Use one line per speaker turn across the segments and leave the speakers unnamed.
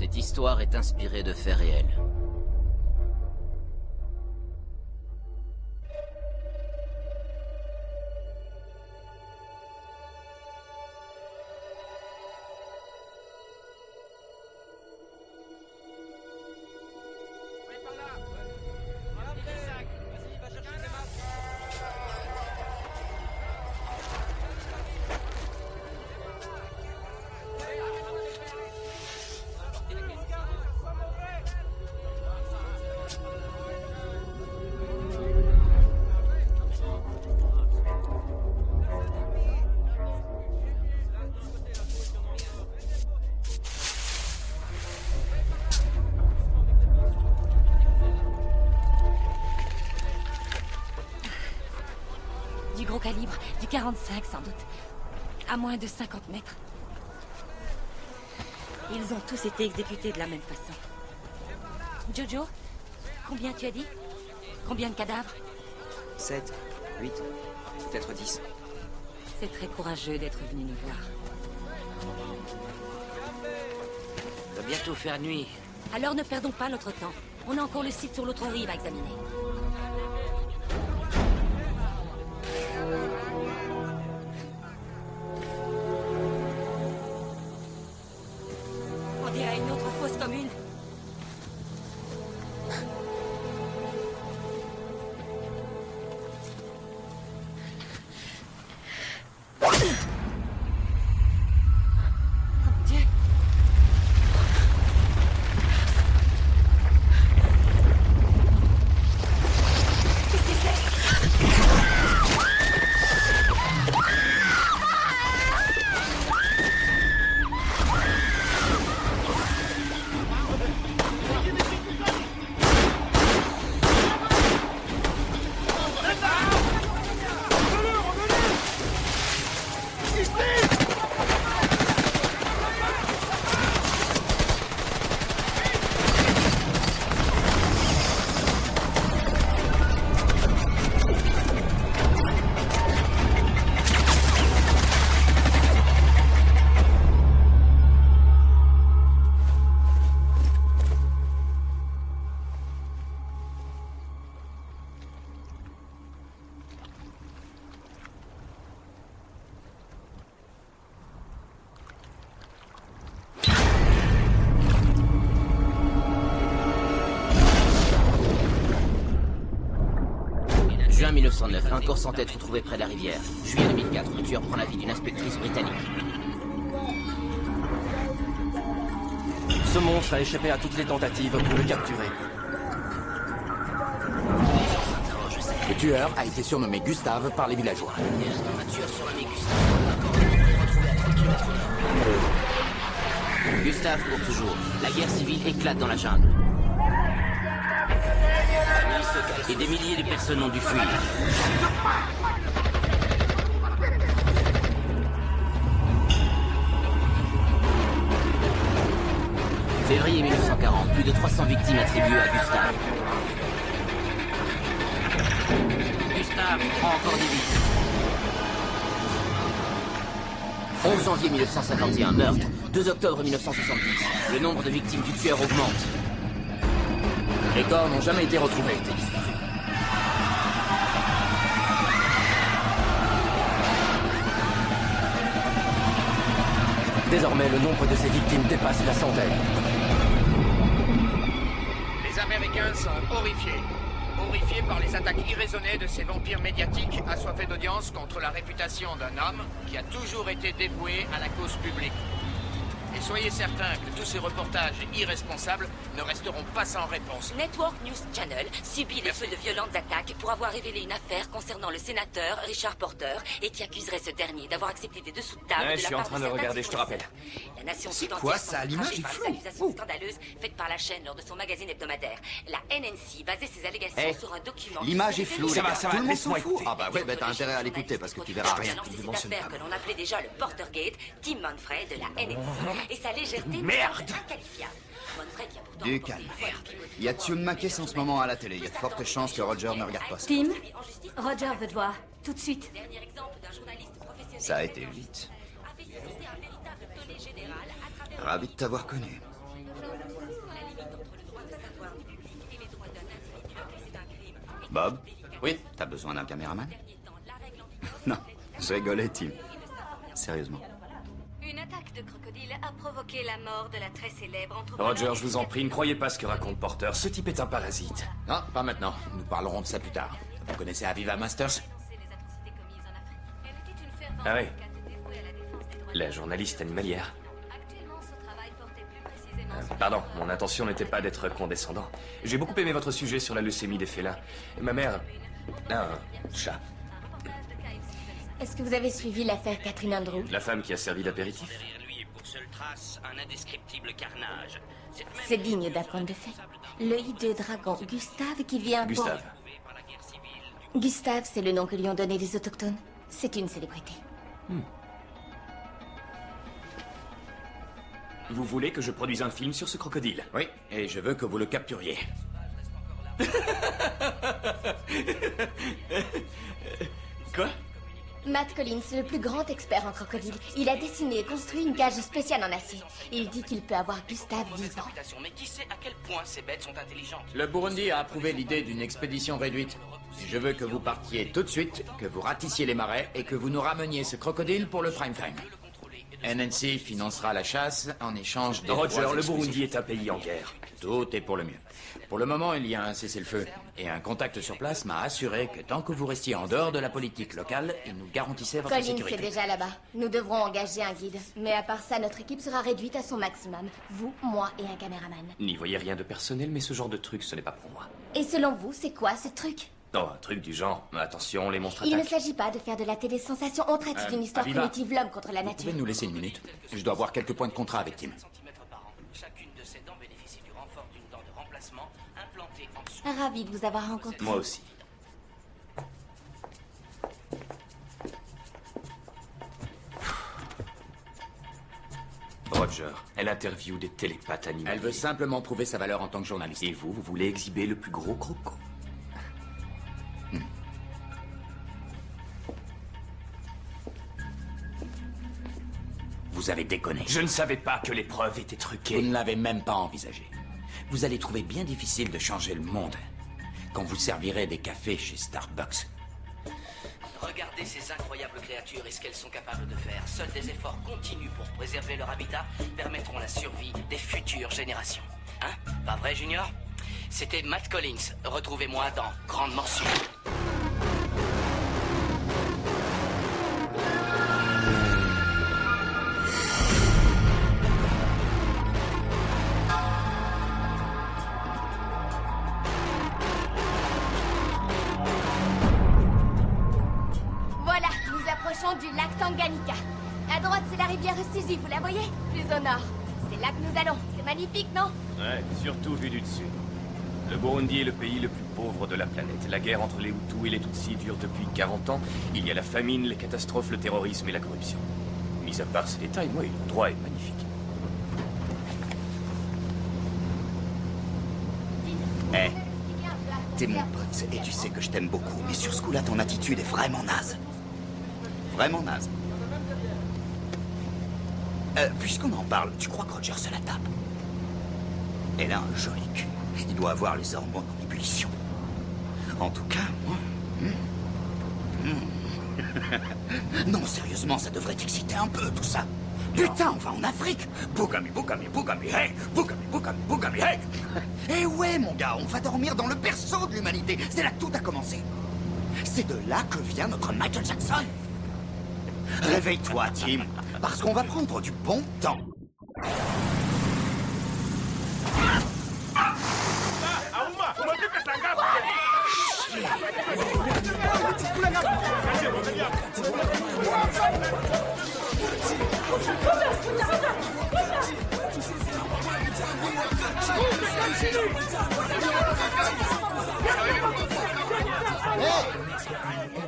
Cette histoire est inspirée de faits réels.
Du gros calibre, du 45 sans doute. À moins de 50 mètres. Ils ont tous été exécutés de la même façon. Jojo, combien tu as dit? Combien de cadavres?
7, 8, peut-être 10.
C'est très courageux d'être venu nous voir.
Il va bientôt faire nuit.
Alors ne perdons pas notre temps. On a encore le site sur l'autre rive à examiner. On dirait une autre fosse commune.
Juin 1909, un corps sans tête retrouvé près de la rivière. Juillet 2004, le tueur prend la vie d'une inspectrice britannique.
Ce monstre a échappé à toutes les tentatives pour le capturer.
Le tueur a été surnommé Gustave par les villageois.
Un tueur surnommé Gustave. Retrouvé à 30 km/h. Gustave court toujours. La guerre civile éclate dans la jungle. Et des milliers de personnes ont dû fuir. Février 1940, plus de 300 victimes attribuées à Gustave. Gustave prend encore des vies. 11 janvier 1951, meurtre. 2 octobre 1970, le nombre de victimes du tueur augmente.
Les corps n'ont jamais été retrouvés.
Désormais, le nombre de ces victimes dépasse la centaine.
Les Américains sont horrifiés. Horrifiés par les attaques irraisonnées de ces vampires médiatiques assoiffés d'audience contre la réputation d'un homme qui a toujours été dévoué à la cause publique. Et soyez certains que tous ces reportages irresponsables ne resteront pas sans réponse.
Network News Channel subit des feux de violentes attaques pour avoir révélé une affaire concernant le sénateur Richard Porter et qui accuserait ce dernier d'avoir accepté des dessous de table
Ouais,
de
je
la
suis en
part
train
de
de
certains
regarder, je te rappelle.
La nation
C'est
tout
quoi
entière
ça?
semble
L'image
crachée
est
par les
floue.
accusations scandaleuses faites par la chaîne lors de son magazine hebdomadaire. La NNC basait ses allégations
Eh,
sur un document.
l'image est floue,
Ça
les
va,
gars.
ça
Tout
va,
le monde s'en
laisse-moi
fout.
écouter.
Ah bah ouais, bah t'as intérêt à l'écouter parce que tu verras rien.
Lancé
Ne
cette
mentionne
affaire
pas.
que l'on appelait déjà le Portergate, Tim Manfred de la NNC et sa légèreté nous
Merde.
semble inqualifiable. Manfred qui a pourtant
Du
remporté
calme.
une fois le pilote
Il y a Tune Mackes en ce moment à la télé. Il y a de fortes chances que Roger ne regarde pas ça.
Tim, Roger veut te voir. Tout de suite.
Dernier exemple d'un journaliste professionnel.
Ça a été vite.
A fait susciter un véritable tollé général à travers
Ravi de t'avoir connu. Bob,
Oui.
t'as besoin d'un caméraman? Non, je rigolais, Tim. Sérieusement.
Une attaque de crocodile a provoqué la mort de la très célèbre
Roger, je vous en prie, ne croyez pas ce que raconte Porter. Ce type est un parasite.
Non, pas maintenant. Nous parlerons de ça plus tard. Vous connaissez Aviva Masters?
Ah oui. La journaliste animalière. Pardon, mon intention n'était pas d'être condescendant. J'ai beaucoup aimé votre sujet sur la leucémie des félins. Ma mère a un chat.
Est-ce que vous avez suivi l'affaire Catherine Andrew?
La femme qui a servi d'apéritif.
Derrière lui et pour seule trace, un indescriptible carnage. Cette même
C'est digne d'un conte de fées. Le hideux dragon Gustave qui vient
Gustave.
trouvée par la guerre civile du
Gustave, c'est le nom que lui ont donné les autochtones. C'est une célébrité.
Vous voulez que je produise un film sur ce crocodile?
Oui, et je veux que vous le capturiez.
Quoi?
Matt Collins, le plus grand expert en crocodile, il a dessiné et construit une cage spéciale en acier. Il dit qu'il peut avoir Gustave vivant.
mais qui sait à quel point ces bêtes sont intelligentes?
Le Burundi a approuvé l'idée d'une expédition réduite. Et je veux que vous partiez tout de suite, que vous ratissiez les marais et que vous nous rameniez ce crocodile pour le prime time. NNC financera la chasse en échange des
Roger,
droits
le
exclusifs.
Burundi est un pays en guerre.
Tout est pour le mieux. Pour le moment, il y a un cessez-le-feu. Et un contact sur place m'a assuré que tant que vous restiez en dehors de la politique locale, il nous garantissait votre
Collins
sécurité.
est déjà là-bas. Nous devrons engager un guide. Mais à part ça, notre équipe sera réduite à son maximum. Vous, moi et un caméraman.
N'y voyez rien de personnel, mais ce genre de truc, ce n'est pas pour moi.
Et selon vous, c'est quoi ce truc?
Non, un truc du genre. Attention, les monstres
Il ne
attaquent.
s'agit pas de faire de la télé-sensation. On traite d'une histoire
Aviva.
primitive, l'homme contre la
Vous
nature.
pouvez nous laisser une minute? Je dois avoir quelques points de contrat avec Tim.
Centimètres par an. Chacune de ces dents bénéficie du renfort d'une dent de remplacement implantée en dessous.
Ravi de vous avoir rencontré.
Moi aussi. Roger, elle interviewe des télépathes animaux.
Elle veut simplement prouver sa valeur en tant que journaliste.
Et vous voulez exhiber le plus gros croco.
Vous avez déconné.
Je ne savais pas que les preuves étaient
Vous
truquées.
ne l'avez même pas envisagé. Vous allez trouver bien difficile de changer le monde quand vous servirez des cafés chez Starbucks.
Regardez ces incroyables créatures et ce qu'elles sont capables de faire. Seuls des efforts continus pour préserver leur habitat permettront la survie des futures générations. Hein? Pas vrai, Junior? C'était Matt Collins. Retrouvez-moi dans Grande Morsure.
Voilà, nous approchons du lac Tanganyika. À droite, c'est la rivière Rusizi, vous la voyez? Plus au nord. C'est là que nous allons. C'est magnifique, non?
Ouais, surtout vu du dessus. Le Burundi est le pays le plus pauvre de la planète. La guerre entre les Hutus et les Tutsis dure depuis 40 ans. Il y a la famine, les catastrophes, le terrorisme et la corruption. Mis à part ces détails, moi, l'endroit est magnifique.
Hé, t'es mon pote et tu sais que je t'aime beaucoup, mais sur ce coup-là, ton attitude est vraiment naze. Vraiment naze. Puisqu'on en parle, tu crois que Roger se la tape? Elle a un joli cul. Il doit avoir les hormones en ébullition. En tout cas, moi... Non, sérieusement, ça devrait t'exciter un peu, tout ça. Putain, on va en Afrique. Bougami, bougami, bougami, hey. Bougami, bougami, bougami, hey. Eh ouais, mon gars, on va dormir dans le berceau de l'humanité. C'est là que tout a commencé. C'est de là que vient notre Michael Jackson. Réveille-toi, Tim, parce qu'on va prendre du bon temps.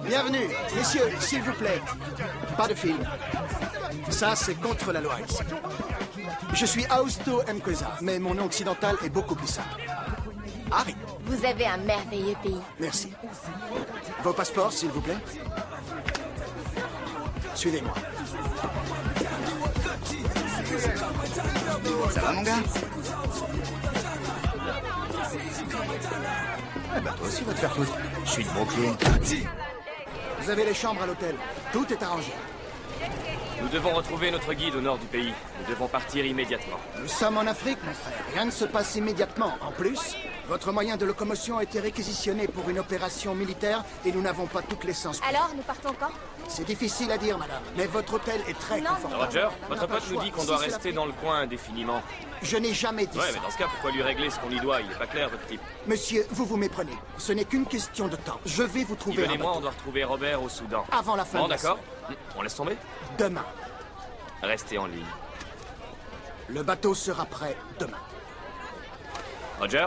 Bienvenue, messieurs, s'il vous plaît. Pas de film. Ça, c'est contre la loi ici. Je suis Augusto Mkweza, mais mon nom occidental est beaucoup plus simple. Harry,
Vous avez un merveilleux pays.
merci. Vos passeports, s'il vous plaît. Suivez-moi.
Ça va, mon gars? Bah toi aussi, va te faire foutre.
Je suis de Brooklyn.
Vous avez les chambres à l'hôtel. Tout est arrangé.
Nous devons retrouver notre guide au nord du pays. Nous devons partir immédiatement.
Nous sommes en Afrique, mon frère. Rien ne se passe immédiatement. En plus, votre moyen de locomotion a été réquisitionné pour une opération militaire et nous n'avons pas toute l'essence.
Alors, nous partons quand?
C'est difficile à dire, madame, mais votre hôtel est très
Non,
confortable.
Roger,
On
votre
n'a pas
pote
le
nous
choix.
dit qu'on
Si
doit
c'est
rester
l'Afrique.
dans le coin indéfiniment.
Je n'ai jamais dit
Ouais,
ça.
mais dans ce cas, pourquoi lui régler ce qu'on lui doit? Il est pas clair, votre type.
Monsieur, vous vous méprenez. Ce n'est qu'une question de temps. Je vais vous trouver
Yvonne
un
et moi, on
bateau.
doit retrouver Robert au Soudan.
Avant la fin
Bon,
de la
d'accord. On laisse tomber?
Demain.
Restez en ligne.
Le bateau sera prêt demain.
Roger,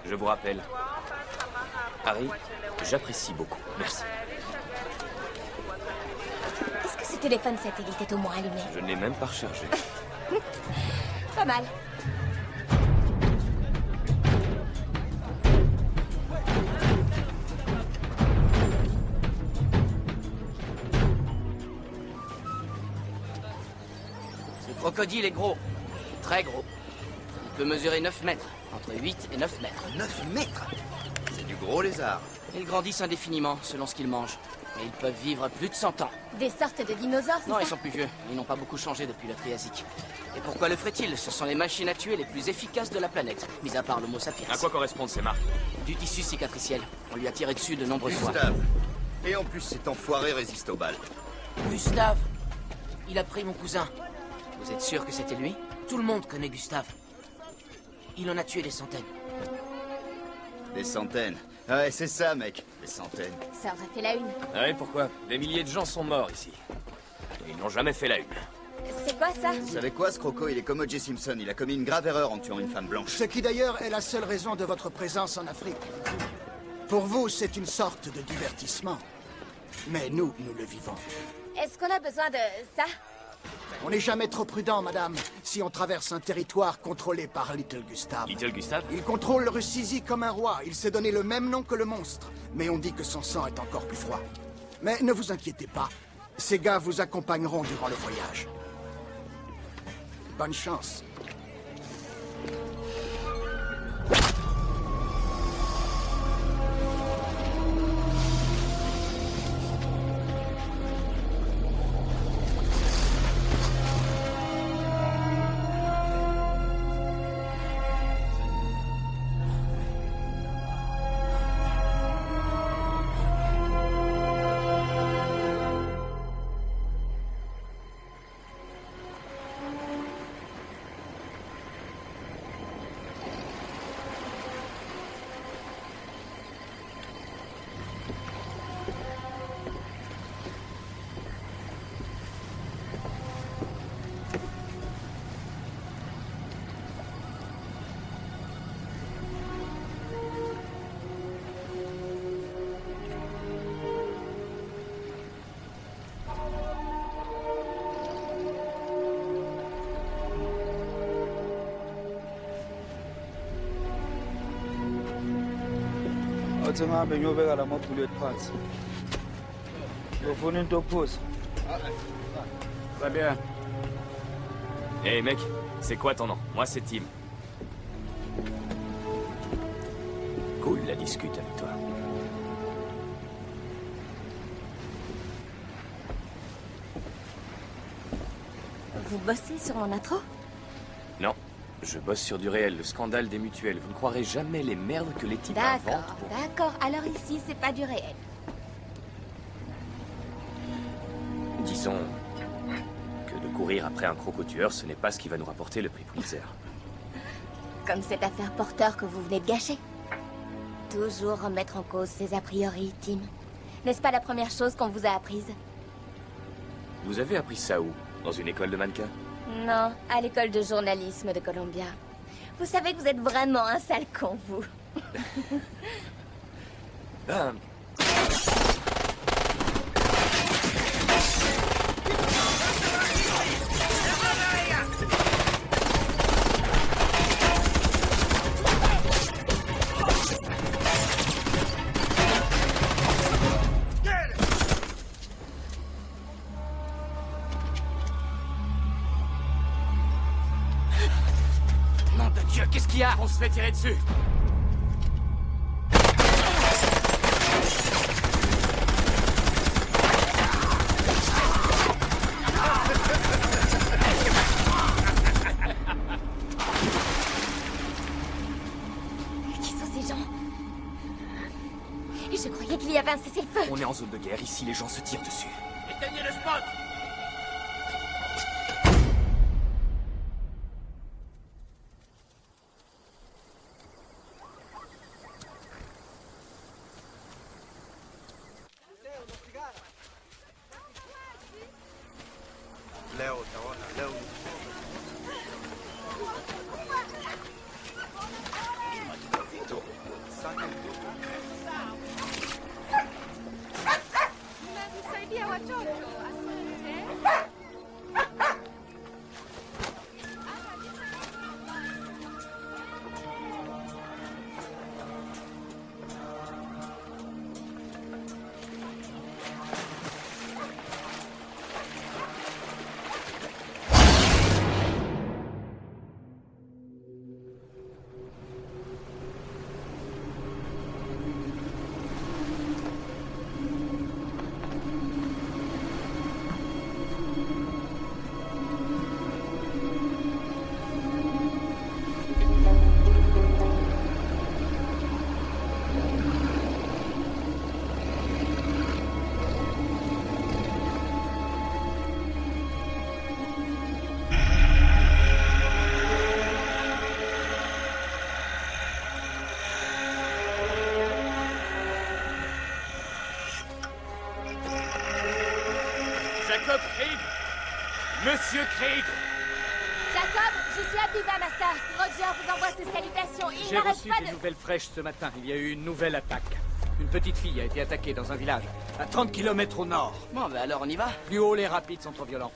je vous rappelle. Harry, j'apprécie beaucoup. Merci.
Est-ce que ce téléphone satellite est au moins allumé?
Je ne l'ai même pas rechargé.
Pas mal.
Ce crocodile est gros. Très gros. Il peut mesurer 9 mètres. Entre 8 et 9 mètres.
9 mètres. C'est du gros lézard.
Ils grandissent indéfiniment selon ce qu'ils mangent. Et ils peuvent vivre plus de 100 ans.
Des sortes de dinosaures, c'est
Non,
ça?
ils sont plus vieux. Ils n'ont pas beaucoup changé depuis le Triasique. Et pourquoi le ferait-il? Ce sont les machines à tuer les plus efficaces de la planète, mis à part l'Homo sapiens.
À quoi correspondent ces marques?
Du tissu cicatriciel. On lui a tiré dessus de nombreuses fois.
Gustave. Et en plus, cet enfoiré résiste aux balles.
Gustave, il a pris mon cousin.
Vous êtes sûr que c'était lui?
Tout le monde connaît Gustave. Il en a tué des centaines.
Des centaines. Ouais, c'est ça, mec. Des centaines.
Ça aurait fait la une.
Ah oui, pourquoi? Des milliers de gens sont morts ici. Et ils n'ont jamais fait la une.
C'est quoi ça?
Vous savez quoi, ce croco? Il est comme O.J. Simpson. Il a commis une grave erreur en tuant une femme blanche.
Ce qui d'ailleurs est la seule raison de votre présence en Afrique. Pour vous, c'est une sorte de divertissement. Mais nous, nous le vivons.
Est-ce qu'on a besoin de ça?
On n'est jamais trop prudent, madame, si on traverse un territoire contrôlé par Little Gustave.
Little Gustave?
Il contrôle le Rusizi comme un roi. Il s'est donné le même nom que le monstre. Mais on dit que son sang est encore plus froid. Mais ne vous inquiétez pas. Ces gars vous accompagneront durant le voyage. Bonne chance.
Athi ngihambe ngiyobeka la mabhullet phansi. Ngifuna into okuphuza.
Très bien. Hey mec, c'est quoi ton nom? Moi c'est Tim. Cool la discute avec toi.
Vous bossez sur mon intro?
Non, je bosse sur du réel, le scandale des mutuelles. Vous ne croirez jamais les merdes que les types inventent
D'accord,
pour...
d'accord. Alors ici, c'est pas du réel.
Disons que de courir après un croco-tueur, ce n'est pas ce qui va nous rapporter le prix Pulitzer.
Comme cette affaire Porter que vous venez de gâcher. Toujours remettre en cause ses a priori, Tim. N'est-ce pas la première chose qu'on vous a apprise?
Vous avez appris ça où? Dans une école de mannequins?
Non, à l'école de journalisme de Columbia. Vous savez que vous êtes vraiment un sale con, vous.
Ah,
Nom de Dieu, qu'est-ce qu'il y a?
on se fait tirer dessus!
un cessez-le-feu.
On est en zone de guerre, ici les gens se tirent dessus.
Éteignez le spot.
Jacob Craig! Monsieur Craig!
Jacob, je suis à Viva, Master. Roger vous envoie ses salutations. Il
J'ai
n'arrête
reçu
pas
des
de...
nouvelles fraîches ce matin. Il y a eu une nouvelle attaque. Une petite fille a été attaquée dans un village, à 30 km au nord.
Bon, bah alors on y va.
Plus haut, les rapides sont trop violents.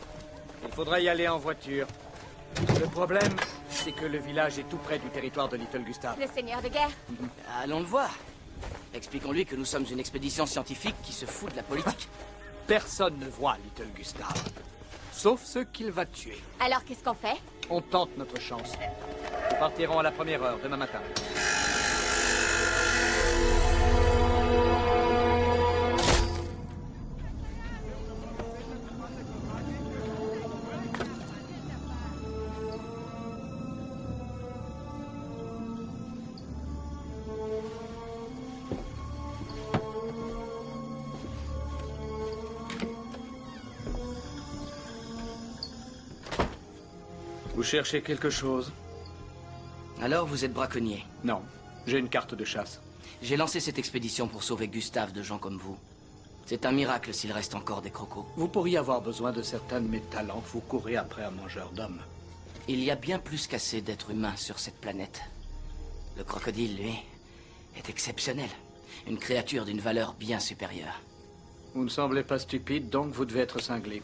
Il faudra y aller en voiture. Le problème, c'est que le village est tout près du territoire de Little Gustav.
Le seigneur de guerre.
Allons le voir. Expliquons-lui que nous sommes une expédition scientifique qui se fout de la politique.
Personne ne voit Little Gustav. Sauf ceux qu'il va tuer.
Alors qu'est-ce qu'on fait?
On tente notre chance. Nous partirons à la première heure demain matin. Vous cherchez quelque chose?
Alors vous êtes braconnier?
Non, j'ai une carte de chasse.
J'ai lancé cette expédition pour sauver Gustave de gens comme vous. C'est un miracle s'il reste encore des crocos.
Vous pourriez avoir besoin de certains de mes talents. Vous courez après un mangeur d'hommes.
Il y a bien plus qu'assez d'êtres humains sur cette planète. Le crocodile, lui, est exceptionnel. Une créature d'une valeur bien supérieure.
Vous ne semblez pas stupide, donc vous devez être cinglé.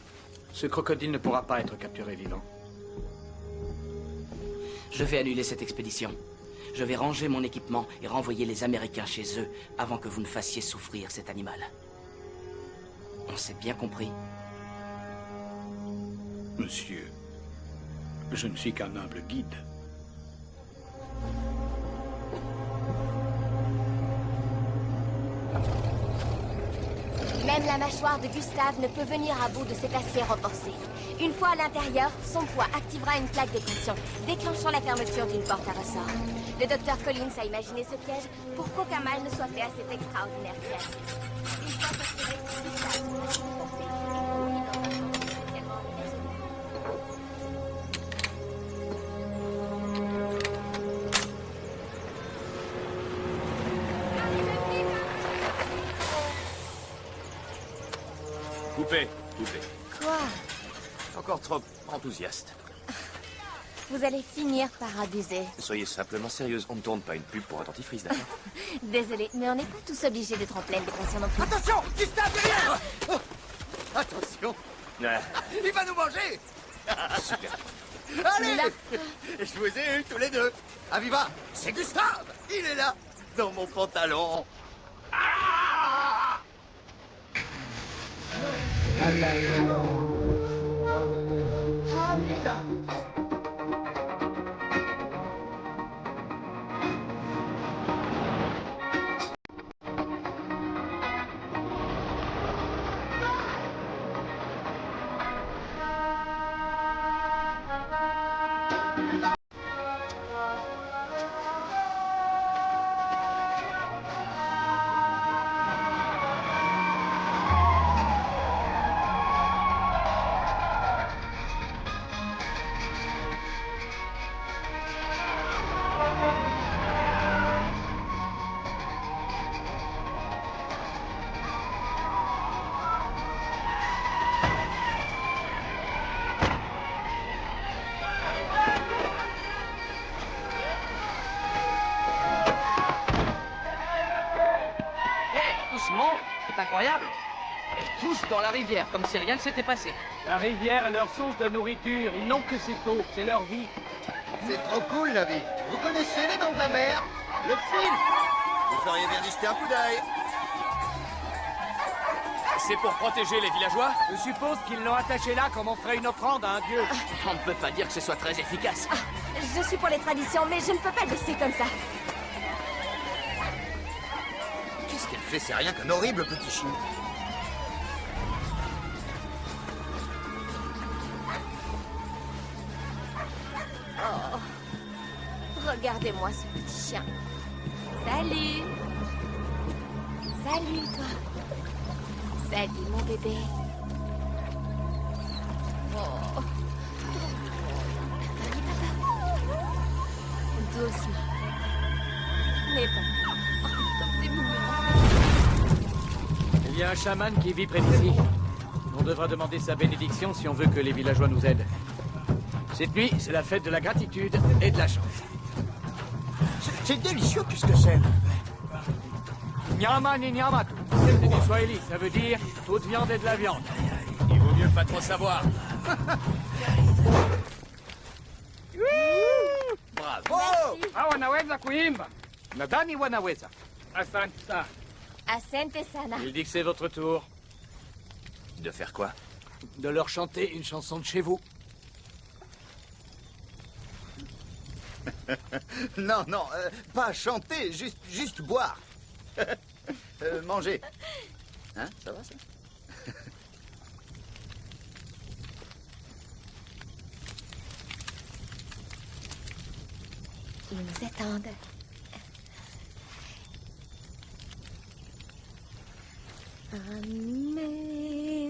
Ce crocodile ne pourra pas être capturé vivant.
Je vais annuler cette expédition. Je vais ranger mon équipement et renvoyer les Américains chez eux avant que vous ne fassiez souffrir cet animal. On s'est bien compris.
Monsieur, je ne suis qu'un humble guide.
Même la mâchoire de Gustave ne peut venir à bout de cet acier renforcé. Une fois à l'intérieur, son poids activera une plaque de pression, déclenchant la fermeture d'une porte à ressort. Le docteur Collins a imaginé ce piège pour qu'aucun mal ne soit fait à cette extraordinaire créature. Une fois capturé, Gustave sera transporté et conduit dans un champ spécialement aménagé.
Coupez, coupez.
Quoi?
Encore trop enthousiaste.
Vous allez finir par abuser.
Soyez simplement sérieuse, on ne tourne pas une pub pour un dentifrice, d'accord?
Désolée, mais on n'est pas tous obligés d'être en pleine dépression non plus.
Attention, Gustave derrière. Oh, attention,
Ah,
il va nous manger.
super.
Allez,
Là.
je vous ai eu tous les deux. Aviva, c'est Gustave. Il est là, dans mon pantalon.
incroyable. Tous dans la rivière, comme si rien ne s'était passé.
La rivière est leur source de nourriture. Ils n'ont que cette eau. C'est leur vie.
C'est trop cool, la vie. Vous connaissez les dents de la mer? Le film. Vous feriez bien d'y jeter un coup d'œil.
C'est pour protéger les villageois?
Je suppose qu'ils l'ont attaché là comme on ferait une offrande à un dieu.
On ne peut pas dire que ce soit très efficace.
Je suis pour les traditions, mais je ne peux pas laisser comme ça.
Qu'est-ce qu'elle fait? C'est rien qu'un horrible petit chien.
Oh. Regardez-moi ce petit chien. Salut. Salut, toi. Salut, mon bébé. Oh. Allez, papa. Doucement. Mais bon. Oh, comme t'es mignon.
Il y a un chaman qui vit près d'ici. On devra demander sa bénédiction si on veut que les villageois nous aident. Cette nuit, c'est la fête de la gratitude et de la chance.
C'est délicieux, qu'est-ce que c'est?
Nyama ni nyamatu. C'est du swahili, ça veut dire toute viande est de la viande.
Il vaut mieux pas trop savoir.
Bravo! Ah, wanaweza kuimba. Nadhani wanaweza. Asante sana.
Asante sana.
Il dit que c'est votre tour.
De faire quoi?
De leur chanter une chanson de chez vous.
Non, non, pas chanter, juste boire. Manger. Hein, ça va, ça?
Ils nous attendent.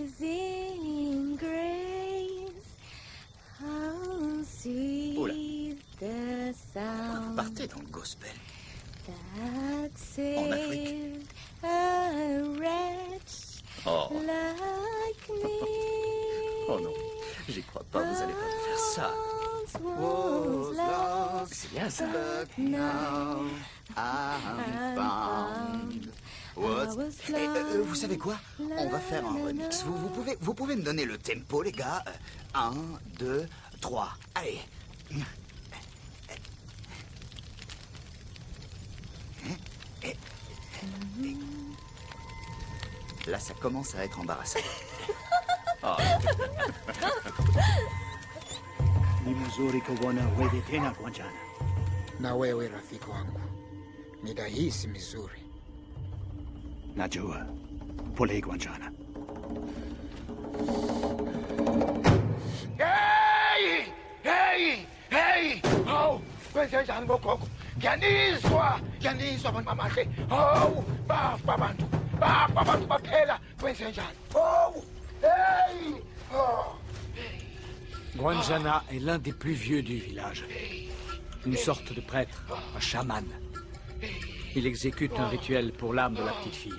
Amazing grace, how sweet the sound
Partez dans le gospel.
that
En Afrique.
saved a wretch
Oh.
like me.
Oh non, j'y crois pas, vous allez pas me faire ça.
Was lost,
C'est bien ça.
but now
I'm found. Vous savez quoi? On va faire un remix. Vous pouvez me donner le tempo, les gars? 1, 2, 3. Allez. Là, ça commence à être embarrassant. Oh.
Ni mzuri kuona wewe tena Gwanjana.
Na wewe rafiki wangu, ni rahisi mizuri.
Najua. Pole Gwanjana.
Hey! Hey! Hey! Oh! Kwenzenjani bogogo? Ngiyanizwa mamahle. Oh! Bafa abantu baphela. Kwenzenjani? Oh! Hey! Oh!
Gwanjana est l'un des plus vieux du village. Une sorte de prêtre, un chaman. Il exécute un rituel pour l'âme de la petite fille.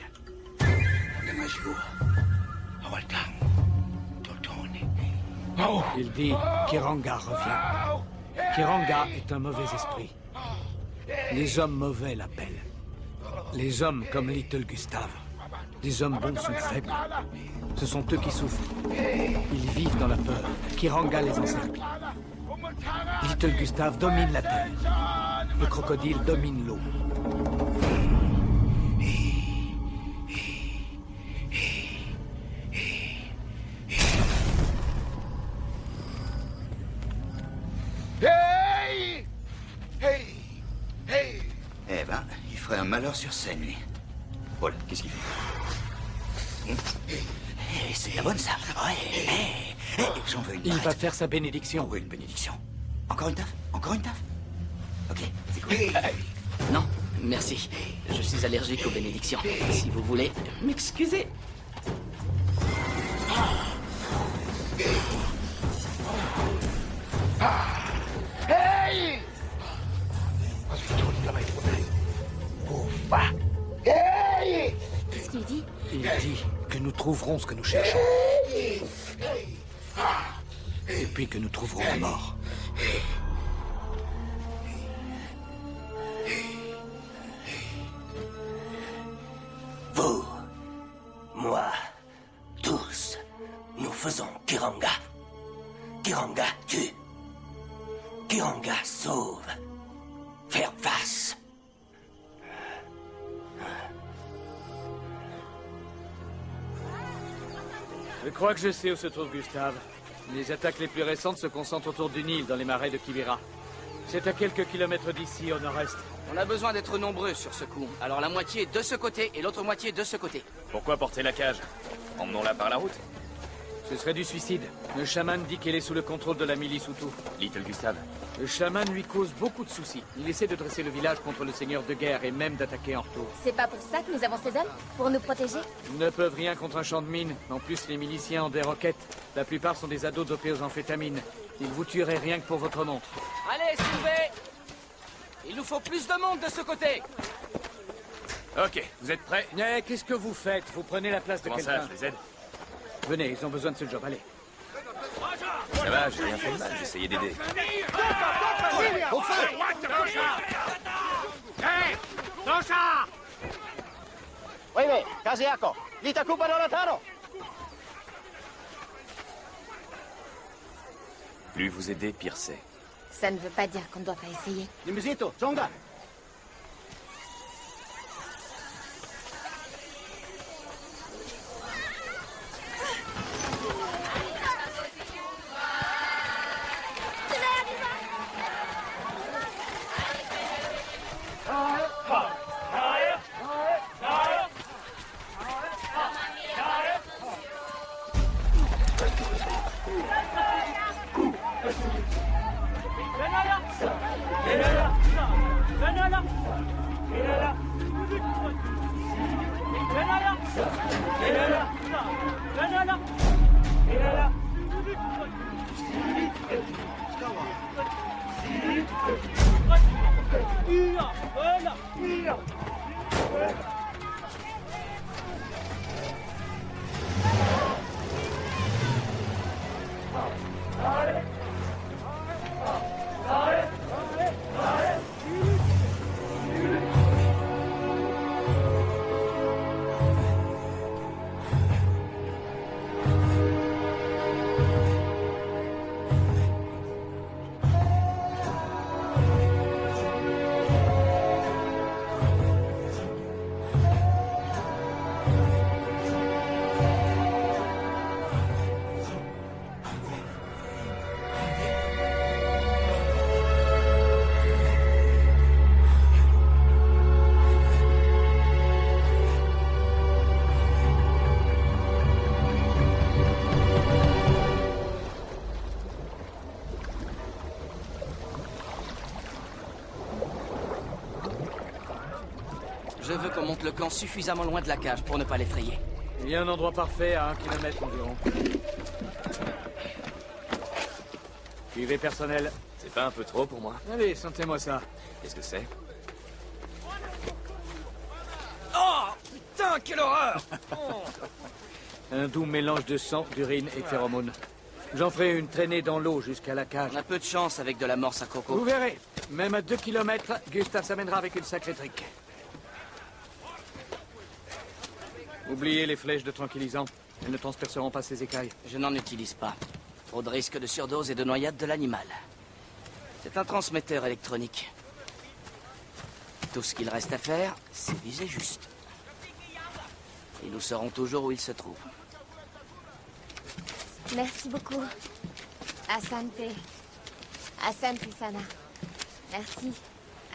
Il dit Kiranga revient. Kiranga est un mauvais esprit. Les hommes mauvais l'appellent. Les hommes comme Little Gustave. Les hommes bons sont faibles. Ce sont eux qui souffrent. Ils vivent dans la peur. Kiranga les encercle. Little Gustave domine la terre. Le crocodile domine l'eau.
Hey! Hey! Hey!
Eh ben, il ferait un malheur sur scène, lui. Voilà, qu'est-ce qu'il fait? C'est de la bonne, ça. Ouais. J'en veux une.
Il va faire sa bénédiction.
Oui, une bénédiction. Encore une taf? Encore une taf? Ok, c'est cool.
Non, merci. Je suis allergique aux bénédictions. Si vous voulez m'excuser.
Hey! Hey!
Qu'est-ce qu'il dit?
Il dit que nous trouverons ce que nous cherchons. Et puis que nous trouverons la mort.
Kuranga tue. Kuranga sauve. Faire face.
Je crois que je sais où se trouve Gustave. Les attaques les plus récentes se concentrent autour du Nil, dans les marais de Kibera. C'est à quelques kilomètres d'ici, au nord-est.
On a besoin d'être nombreux sur ce coup. Alors la moitié de ce côté et l'autre moitié de ce côté.
Pourquoi porter la cage? Emmenons-la par la route.
Ce serait du suicide. Le chaman dit qu'elle est sous le contrôle de la milice Hutu.
Little Gustave.
Le chaman lui cause beaucoup de soucis. Il essaie de dresser le village contre le seigneur de guerre et même d'attaquer en retour.
C'est pas pour ça que nous avons ces hommes? Pour nous protéger?
Ils ne peuvent rien contre un champ de mine. En plus, les miliciens ont des roquettes. La plupart sont des ados dopés aux amphétamines. Ils vous tueraient rien que pour votre montre.
Allez, soulevez! Il nous faut plus de monde de ce côté.
Ok, vous êtes prêts?
Mais qu'est-ce que vous faites? Vous prenez la place de
Comment ça,
quelqu'un?
je les aide?
Venez, ils ont besoin de ce job, allez.
Ça va, j'ai rien fait de mal, j'essayais d'aider.
Au feu!
Oye, Kaziako, l'Itakuba no Latano.
Plus vous aidez, pire c'est.
Ça ne veut pas dire qu'on ne doit pas essayer.
Nimizito, Zonga.
Je veux qu'on monte le camp suffisamment loin de la cage pour ne pas l'effrayer.
Il y a un endroit parfait à 1 kilomètre environ. Suivez personnel.
C'est pas un peu trop pour moi?
Allez, sentez-moi ça.
Qu'est-ce que c'est?
Oh, putain, quelle horreur!
Un doux mélange de sang, d'urine et de phéromones. J'en ferai une traînée dans l'eau jusqu'à la cage.
On a peu de chance avec de la morse à coco.
Vous verrez. Même à 2 kilomètres, Gustave s'amènera avec une sacrée trique. Oubliez les flèches de tranquillisant. Elles ne transperceront pas ces écailles.
Je n'en utilise pas. Trop de risques de surdose et de noyade de l'animal. C'est un transmetteur électronique. Tout ce qu'il reste à faire, c'est viser juste. Et nous saurons toujours où il se trouve.
Merci beaucoup. Asante. Asante Sana. Merci.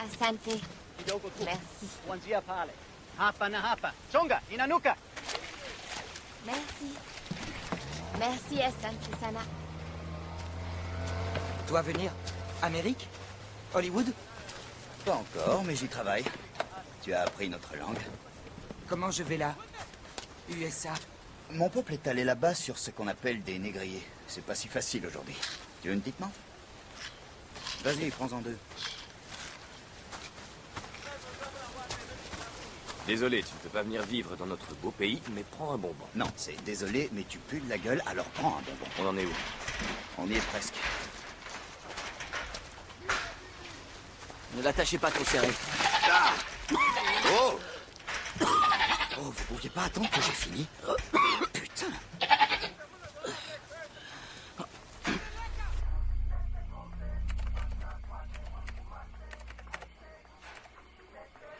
Asante. Merci.
Wanzia pale. Hapa na hapa. Songa, inanuka.
Merci. Merci Asante Sana.
Toi venir? Amérique? Hollywood? Pas encore, mais j'y travaille. Tu as appris notre langue. Comment je vais là? USA. Mon peuple est allé là-bas sur ce qu'on appelle des négriers. C'est pas si facile aujourd'hui. Tu veux une petite main? Vas-y, prends-en 2.
Désolé, tu ne peux pas venir vivre dans notre beau pays, mais prends un bonbon.
Non, c'est désolé, mais tu pues de la gueule, alors prends un bonbon.
On en est où?
On y est presque.
Ne l'attachez pas trop serré.
Ah! Oh! Oh, vous pouviez pas attendre que j'ai fini? Putain!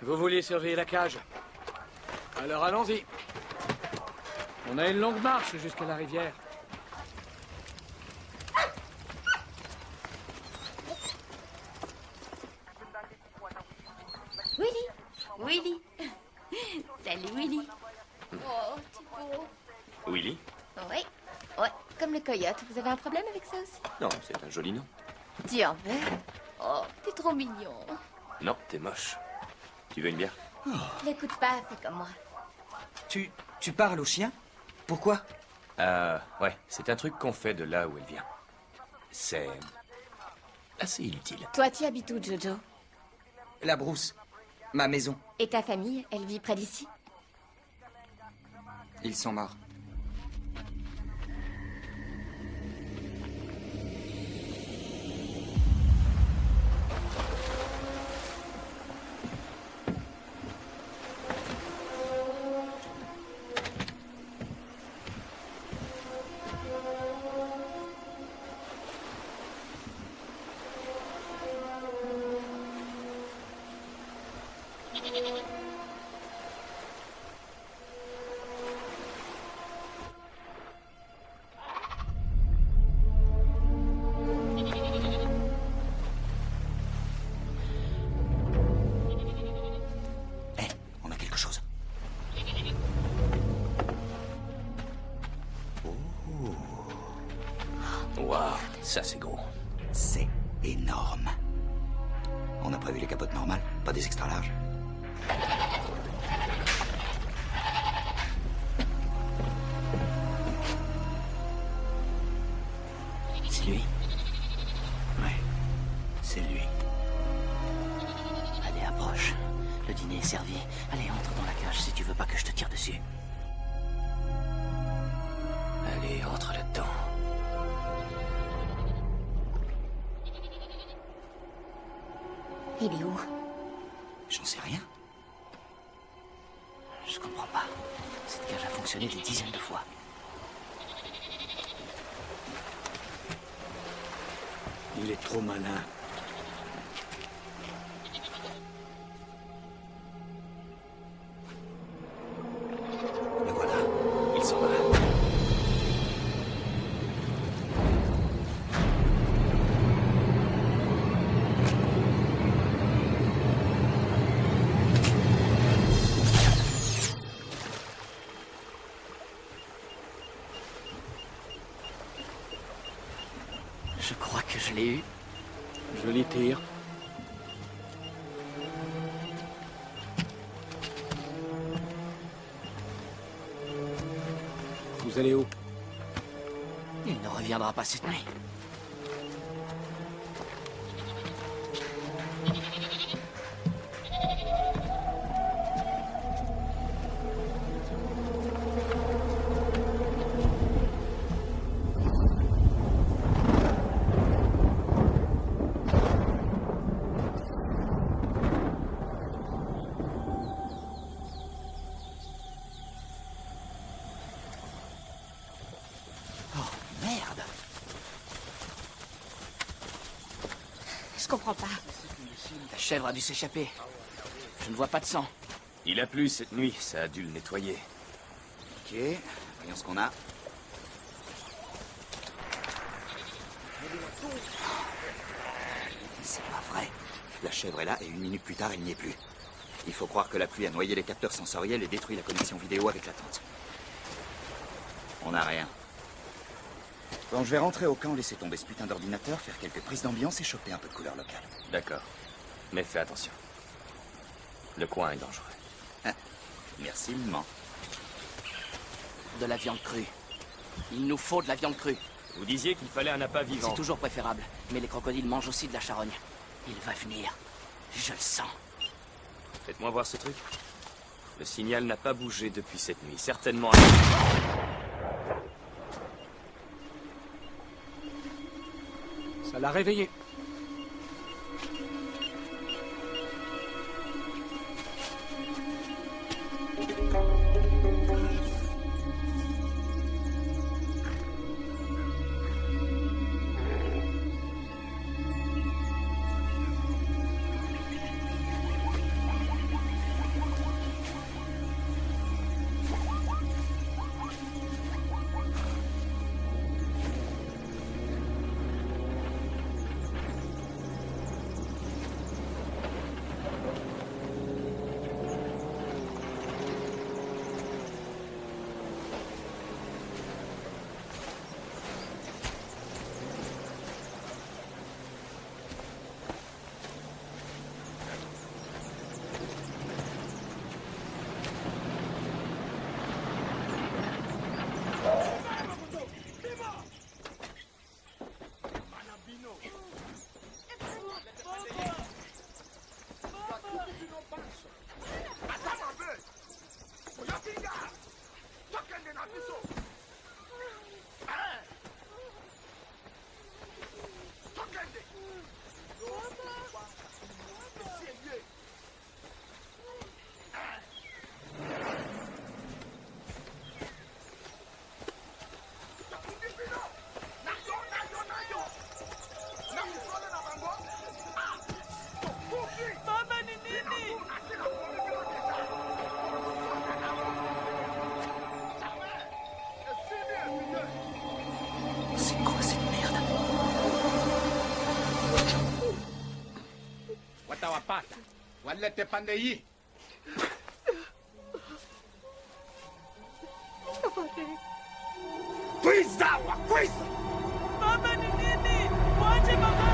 Vous vouliez surveiller la cage? Alors allons-y. On a une longue marche jusqu'à la rivière.
Willy. Salut, Willy. Oh, t'es beau.
Willy?
Oui. Ouais, comme le coyote. Vous avez un problème avec ça aussi?
Non, c'est un joli nom.
Tu en veux? Oh, t'es trop mignon.
Non, t'es moche. Tu veux une bière?
N'écoute pas, fais comme moi.
Tu parles au chien? Pourquoi?
Ouais, c'est un truc qu'on fait de là où elle vient. C'est assez inutile.
Toi, tu habites où, Jojo?
La brousse. Ma maison.
Et ta famille, elle vit près d'ici?
Ils sont morts.
Waouh, ça c'est gros.
C'est énorme. On a prévu les capotes normales, pas des extra larges.
C'est lui? Ouais, c'est lui. Allez, approche. Le dîner est servi. Allez, entre dans la cage si tu veux pas que je te tire dessus. Allez, entre là-dedans.
Il est où?
J'en sais rien.
Je comprends pas. Cette cage a fonctionné des dizaines de fois.
Il est trop malin.
Le voilà. Il s'en va.
Je crois que je l'ai eu.
Joli tir. Vous allez où?
Il ne reviendra pas cette nuit.
Merde.
Je comprends pas.
La chèvre a dû s'échapper. Je ne vois pas de sang.
Il a plu cette nuit, ça a dû le nettoyer.
Ok, voyons ce qu'on a. C'est pas vrai. La chèvre est là et 1 minute plus tard, elle n'y est plus. Il faut croire que la pluie a noyé les capteurs sensoriels et détruit la connexion vidéo avec la tente. On n'a rien. Bon, je vais rentrer au camp, laisser tomber ce putain d'ordinateur, faire quelques prises d'ambiance et choper un peu de couleur locale.
D'accord. Mais fais attention. Le coin est dangereux.
Ah, merci, maman.
De la viande crue. Il nous faut de la viande crue.
Vous disiez qu'il fallait un appât vivant.
C'est toujours préférable. Mais les crocodiles mangent aussi de la charogne. Il va venir. Je le sens.
Faites-moi voir ce truc. Le signal n'a pas bougé depuis cette nuit. Certainement...
Ça l'a réveillé.
nitawapata. Walete pande hii. Kwiza, wakwiza!
Mama ni nini? Mwache mama.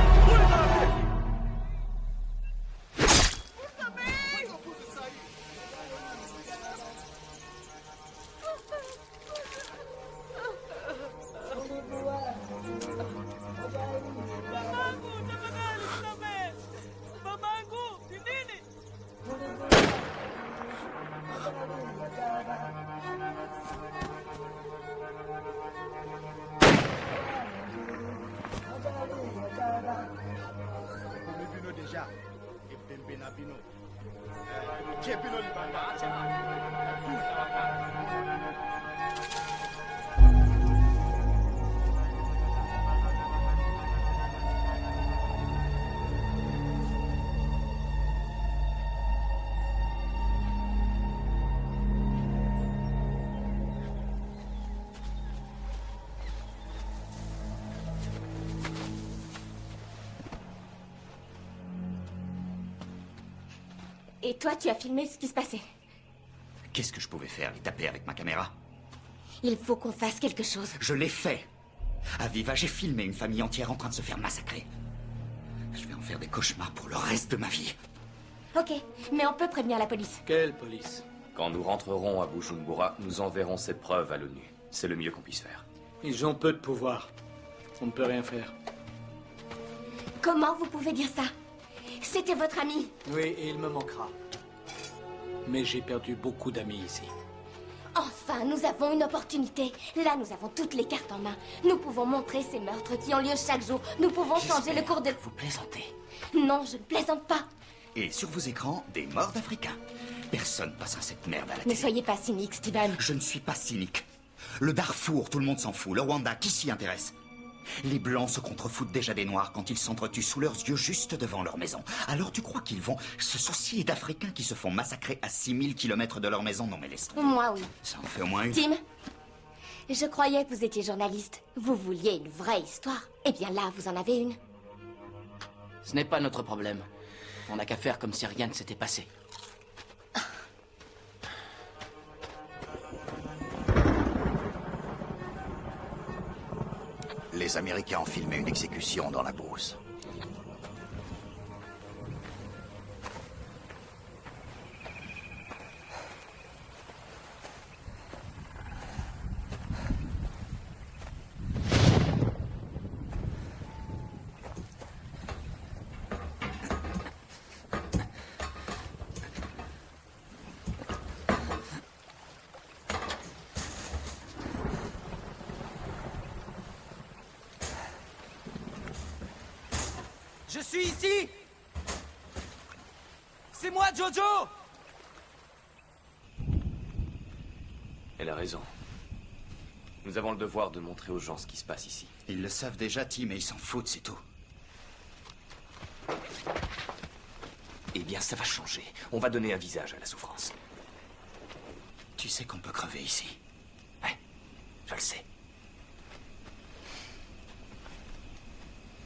Et toi, tu as filmé ce qui se passait.
Qu'est-ce que je pouvais faire? Les taper avec ma caméra?
Il faut qu'on fasse quelque chose.
Je l'ai fait. À Viva, j'ai filmé une famille entière en train de se faire massacrer. Je vais en faire des cauchemars pour le reste de ma vie.
Ok, mais on peut prévenir la police.
Quelle police?
Quand nous rentrerons à Bujumbura, nous enverrons ces preuves à l'ONU. C'est le mieux qu'on puisse faire.
Ils ont peu de pouvoir. On ne peut rien faire.
Comment vous pouvez dire ça? C'était votre ami.
Oui, et il me manquera. Mais j'ai perdu beaucoup d'amis ici.
Enfin, nous avons une opportunité. Là, nous avons toutes les cartes en main. Nous pouvons montrer ces meurtres qui ont lieu chaque jour. Nous pouvons changer le cours de...
Vous plaisantez.
Non, je ne plaisante pas.
Et sur vos écrans, des morts d'Africains. Personne passera cette merde à la
Ne
télé.
soyez pas cynique, Steven.
Je ne suis pas cynique. Le Darfour, tout le monde s'en fout. Le Rwanda, qui s'y intéresse? Les Blancs se contrefoutent déjà des Noirs quand ils s'entretuent sous leurs yeux juste devant leur maison. Alors tu crois qu'ils vont se soucier d'Africains qui se font massacrer à 6000 km de leur maison? Non mais laisse tomber.
Moi, oui.
Ça en fait au moins une.
Tim, je croyais que vous étiez journaliste. Vous vouliez une vraie histoire. Eh bien là, vous en avez une.
Ce n'est pas notre problème. On n'a qu'à faire comme si rien ne s'était passé.
Les Américains ont filmé une exécution dans la brousse.
Je suis ici! C'est moi, Jojo!
Elle a raison. Nous avons le devoir de montrer aux gens ce qui se passe ici.
Ils le savent déjà, Tim, et ils s'en foutent, c'est tout.
Eh bien, ça va changer. On va donner un visage à la souffrance.
Tu sais qu'on peut crever ici.
Ouais, je le sais.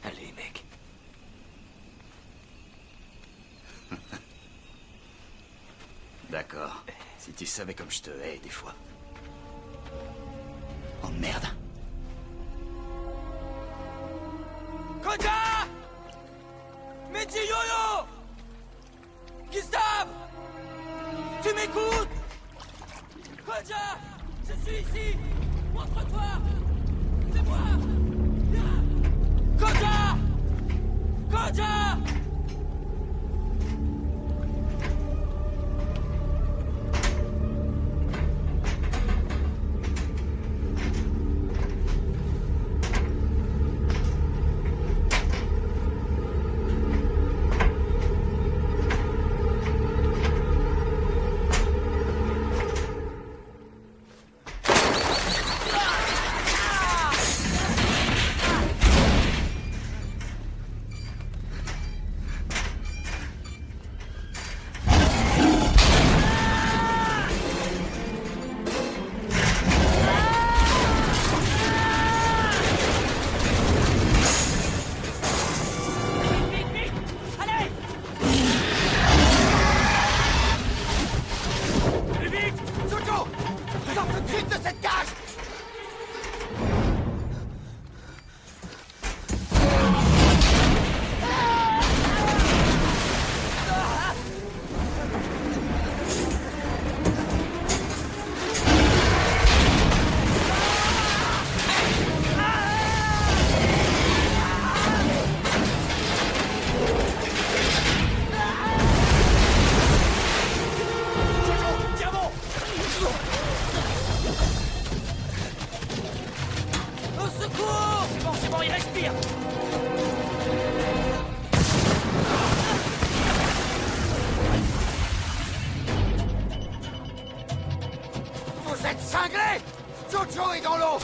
Allez, mec.
D'accord. Si tu savais comme je te hais des fois. Oh merde.
Koja! Mehdi Yoyo! Gustave! Tu m'écoutes? Koja! Je suis ici! Montre-toi! C'est moi! Viens! Koja! Koja!
respire. Vous êtes cinglés! Jojo est dans l'eau!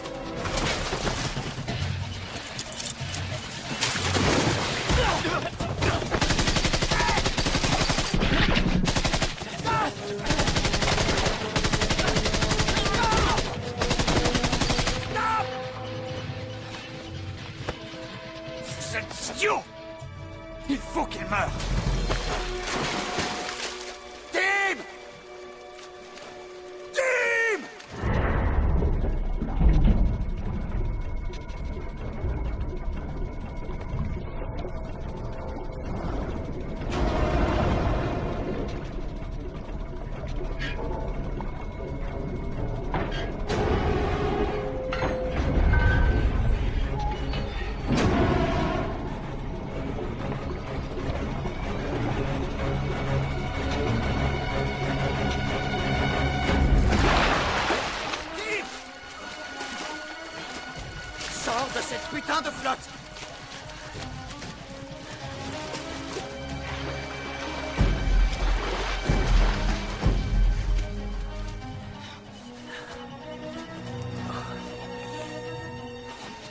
Vous êtes idiots! Il faut qu'il meure! Tim! Tim! Sors de cette putain de flotte!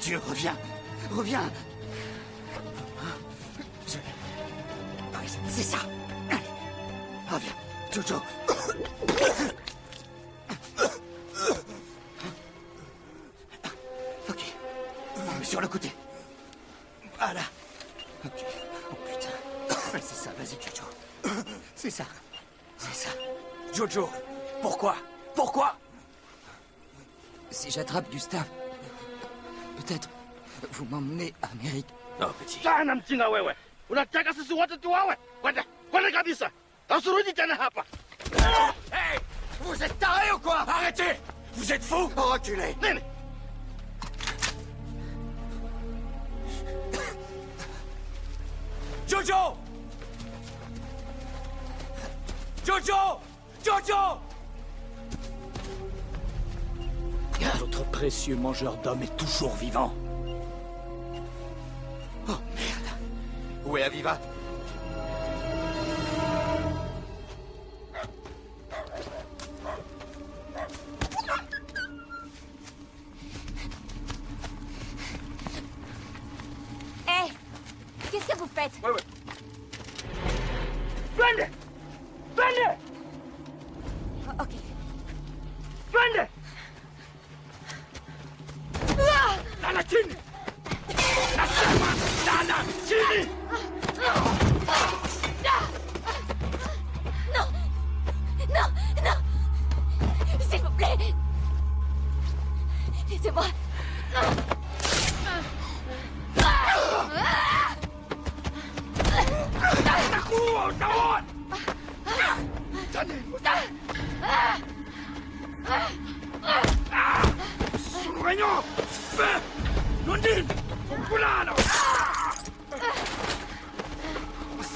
Dieu, reviens! Reviens! C'est ça! Reviens, Jojo! Ok. Sur le côté. Voilà. Ok. Oh putain. Ouais, c'est ça, vas-y, Jojo. C'est ça. C'est ça. Jojo, pourquoi? Pourquoi?
Si j'attrape Gustave, peut-être vous m'emmenez à Amérique.
Oh, petit.
Sana mjinga wewe. Unataka sisi wote tuwawe? Kwenda. Kwenda kabisa. Asurudi tena hapa.
Hey! Vous êtes tarés ou quoi? Arrêtez! Vous êtes fous? Reculez!
Nini?
Jojo! Jojo! Jojo!
Votre précieux mangeur d'hommes est toujours vivant.
Oh merde! Où est Aviva?
Hé! Qu'est-ce que vous faites?
Ouais. Venez! Venez!
Oh, ok.
Venez! Dalla chini! Nasema dalla chini!
Non! Non! Non! S'il vous plaît! Laissez-moi!
Takuwa utaona! Suruganyo! Fe! Lundin! Kulano!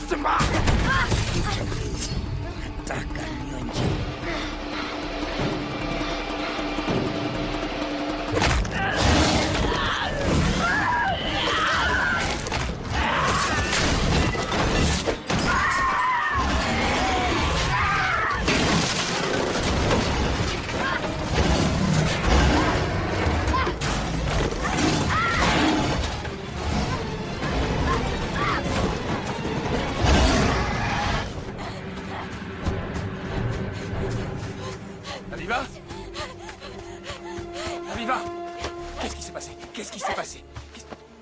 Simba! Taka nyonji!
Aviva? Aviva? Qu'est-ce qui s'est passé? Qu'est-ce qui s'est passé?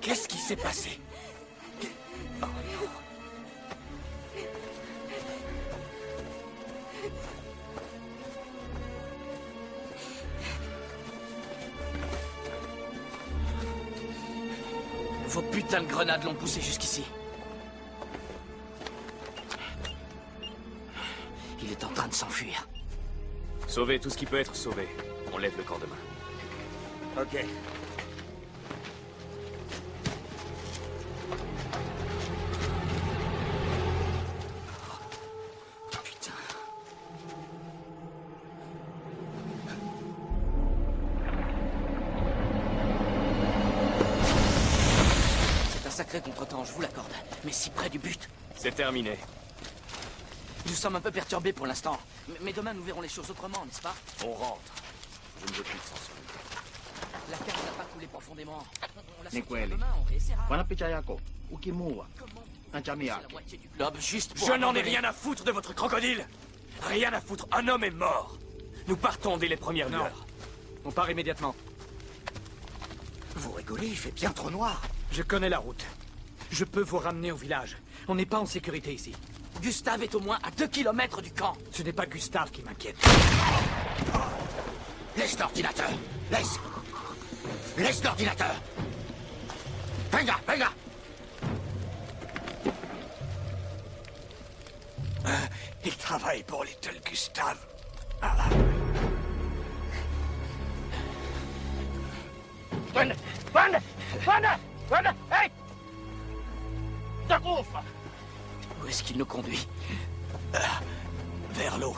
Qu'est-ce qui s'est passé? Oh non.
Vos putains de grenades l'ont poussé jusqu'ici. Il est en train de s'enfuir.
Sauvez tout ce qui peut être sauvé. On lève le corps demain.
Ok.
sacré contretemps, je vous l'accorde. Mais si près du but.
C'est terminé.
Nous sommes un peu perturbés pour l'instant. Mais demain, nous verrons les choses autrement, n'est-ce pas?
On rentre. Je ne veux plus de censure.
La carte n'a pas coulé profondément. On la
Ni
sortira
kweli.
demain, on réessayera.
Wana picha yako ukimuua na jamii yake.
Globe, juste pour
Je n'en ai
abandonner.
rien à foutre de votre crocodile. Rien à foutre. Un homme est mort. Nous partons dès les premières
Non.
lueurs.
On part immédiatement.
Vous rigolez, il fait bien trop noir.
Je connais la route. Je peux vous ramener au village. On n'est pas en sécurité ici.
Gustave est au moins à 2 kilomètres du camp.
Ce n'est pas Gustave qui m'inquiète.
Laisse l'ordinateur. Laisse. Laisse l'ordinateur. Venga, venga.
Il travaille pour Little Gustave.
Twende, twende, twende, twende, hey! Takufa!
Où est-ce qu'il nous conduit?
Vers l'eau.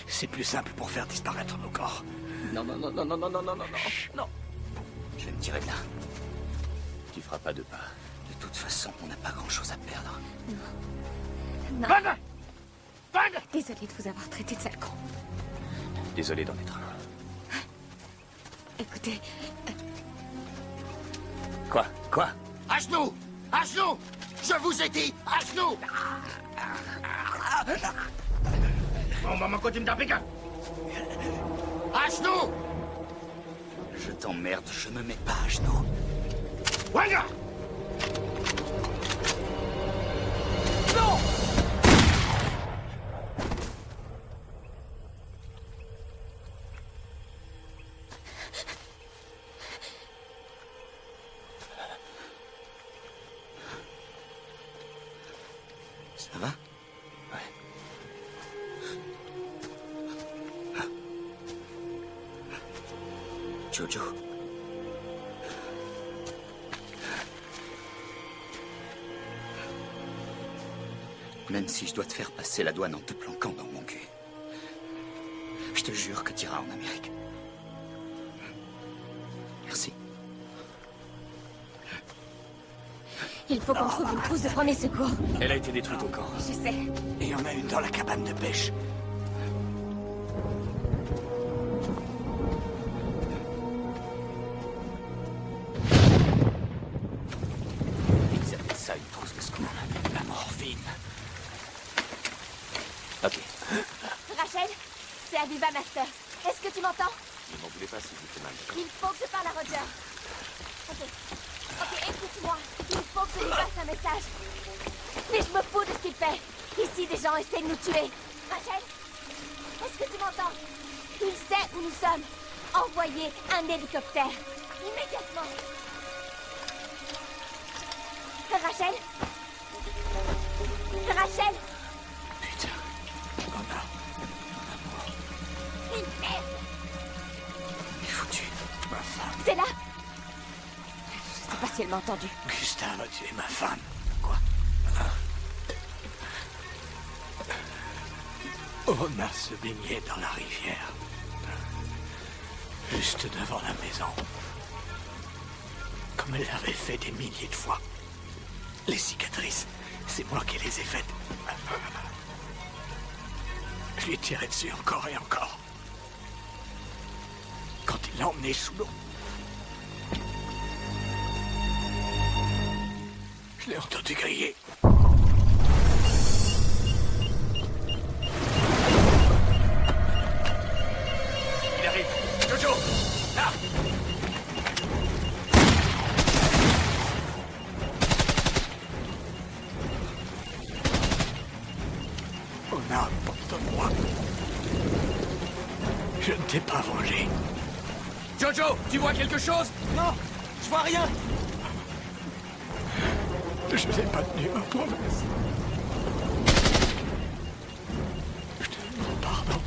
C'est plus simple pour faire disparaître nos corps.
Non, non, non, non, non, non, non, non, non, non.
Je vais me tirer de là.
Tu feras pas de pas.
De toute façon, on n'a pas grand-chose à perdre.
Non.
Twende! Twende!
Désolée de vous avoir traité de sale con.
Désolé d'en être un.
Écoutez,
Quoi? Quoi?
À genoux! À genoux! Je vous ai dit, à genoux!
Mama kau mtapika.
À genoux! Je t'emmerde, je me mets pas à genoux.
Wanga!
Non! Ça va? Jojo. Même si je dois te faire passer la douane en te planquant dans mon cul, je te jure que tu iras en Amérique. Merci.
il faut qu'on trouve une trousse de premier secours.
Elle a été détruite au camp.
Je sais.
Et il y en a une dans la cabane de pêche.
Ils appellent ça une trousse de secours.
La morphine.
Ok.
Rachel, c'est Aviva Masters. Est-ce que tu m'entends?
Ne m'en voulez pas si je vous fais mal.
Il faut que je parle à Roger. Ok, écoute-moi. Il faut que je lui passe un message. Mais je me fous de ce qu'il fait. Ici, des gens essaient de nous tuer. Rachel, est-ce que tu m'entends? Il sait où nous sommes. Envoyez un hélicoptère. Immédiatement. Rachel? Rachel?
Putain. On a...
Une merde.
Il est foutu. Ma femme.
T'es là? Je sais pas si elle m'a entendu.
Gustave a tué ma femme. Quoi? Ona se baignait dans la rivière. Juste devant la maison. Comme elle l'avait fait des milliers de fois. Les cicatrices, c'est moi qui les ai faites. Je lui ai tiré dessus encore et encore. Quand il l'a emmené sous l'eau. Je l'ai entendu crier.
Il arrive. Jojo! Là!
Ona, pardonne-moi. Je ne t'ai pas vengé.
Jojo, tu vois quelque chose?
Non, je vois rien.
Je n'ai pas tenu ma promesse. Je te demande pardon.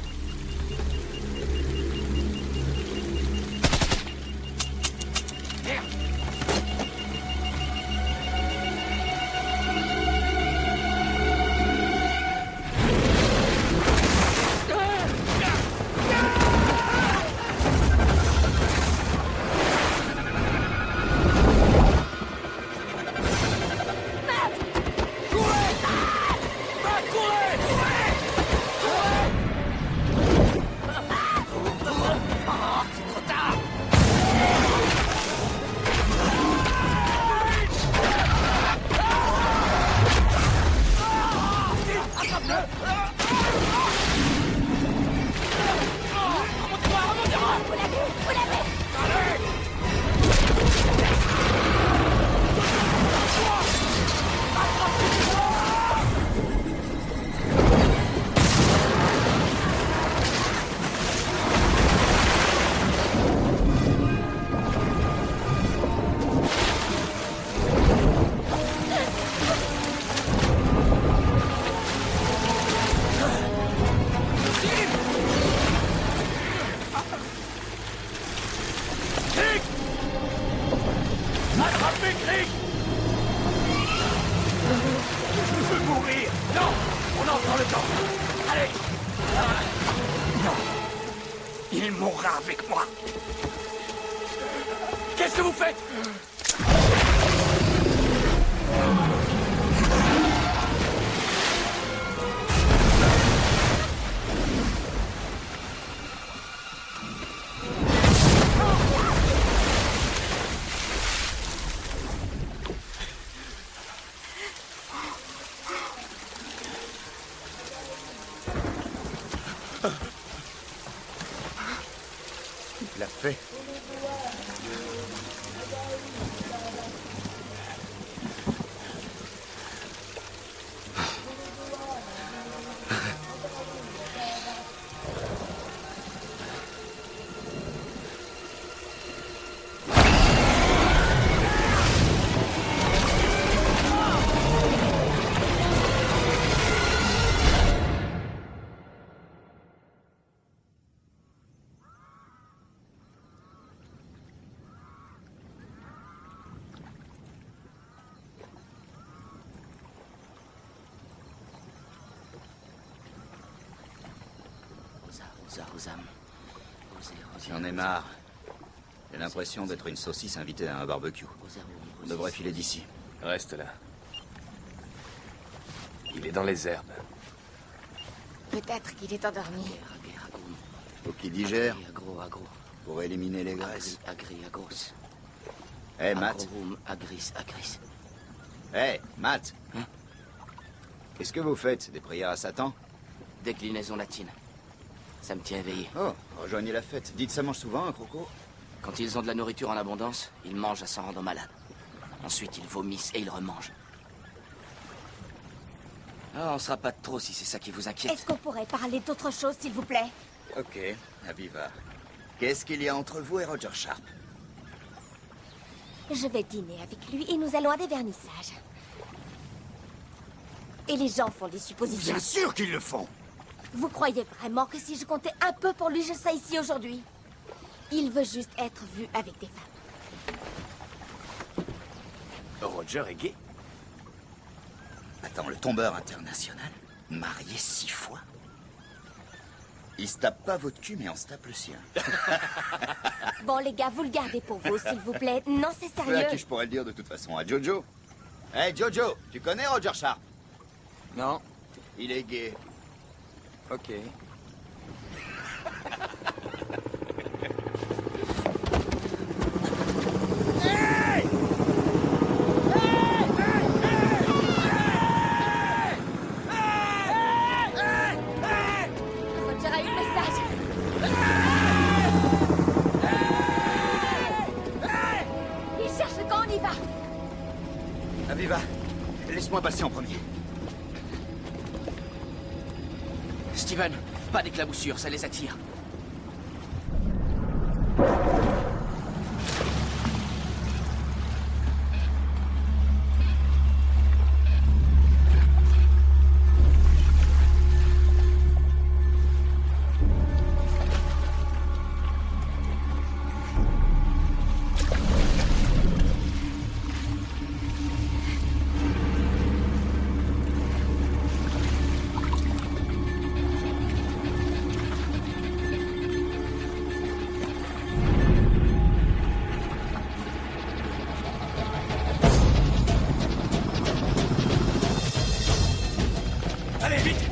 le temps. Allez. Non. Il mourra avec moi.
Qu'est-ce que vous faites?
Il l'a fait. J'en ai marre. J'ai l'impression d'être une saucisse invitée à un barbecue. On devrait filer d'ici.
Reste là. Il est dans les herbes.
Peut-être qu'il est endormi.
Faut qu'il digère. Pour éliminer les graisses. Hé, Matt. Hé, Matt. Qu'est-ce que vous faites? Des prières à Satan?
Déclinaison latine. Ça me tient éveillé.
Oh, rejoignez la fête. Dites, ça mange souvent, un croco?
Quand ils ont de la nourriture en abondance, ils mangent à s'en rendre malade. Ensuite, ils vomissent et ils remangent. Ah, on sera pas de trop si c'est ça qui vous inquiète.
Est-ce qu'on pourrait parler d'autre chose, s'il vous plaît?
Ok, Aviva. Qu'est-ce qu'il y a entre vous et Roger Sharp?
Je vais dîner avec lui et nous allons à des vernissages. Et les gens font des suppositions.
Bien sûr qu'ils le font.
Vous croyez vraiment que si je comptais un peu pour lui, je serais ici aujourd'hui? Il veut juste être vu avec des femmes.
Roger est gay?
Attends, le tombeur international? Marié 6 fois? Il se tape pas votre cul, mais on se tape le sien.
Bon, les gars, vous le gardez pour vous, s'il vous plaît. Non, c'est
À
sérieux.
qui je pourrais le dire de toute façon? À Jojo? Hé, Jojo, tu connais Roger Sharp?
Non.
Il est gay.
Ok.
Roger a eu le message. Il cherche le camp, on y va.
Aviva, laisse-moi passer en premier.
Steven, pas d'éclaboussure, ça les attire.
Allez, vite!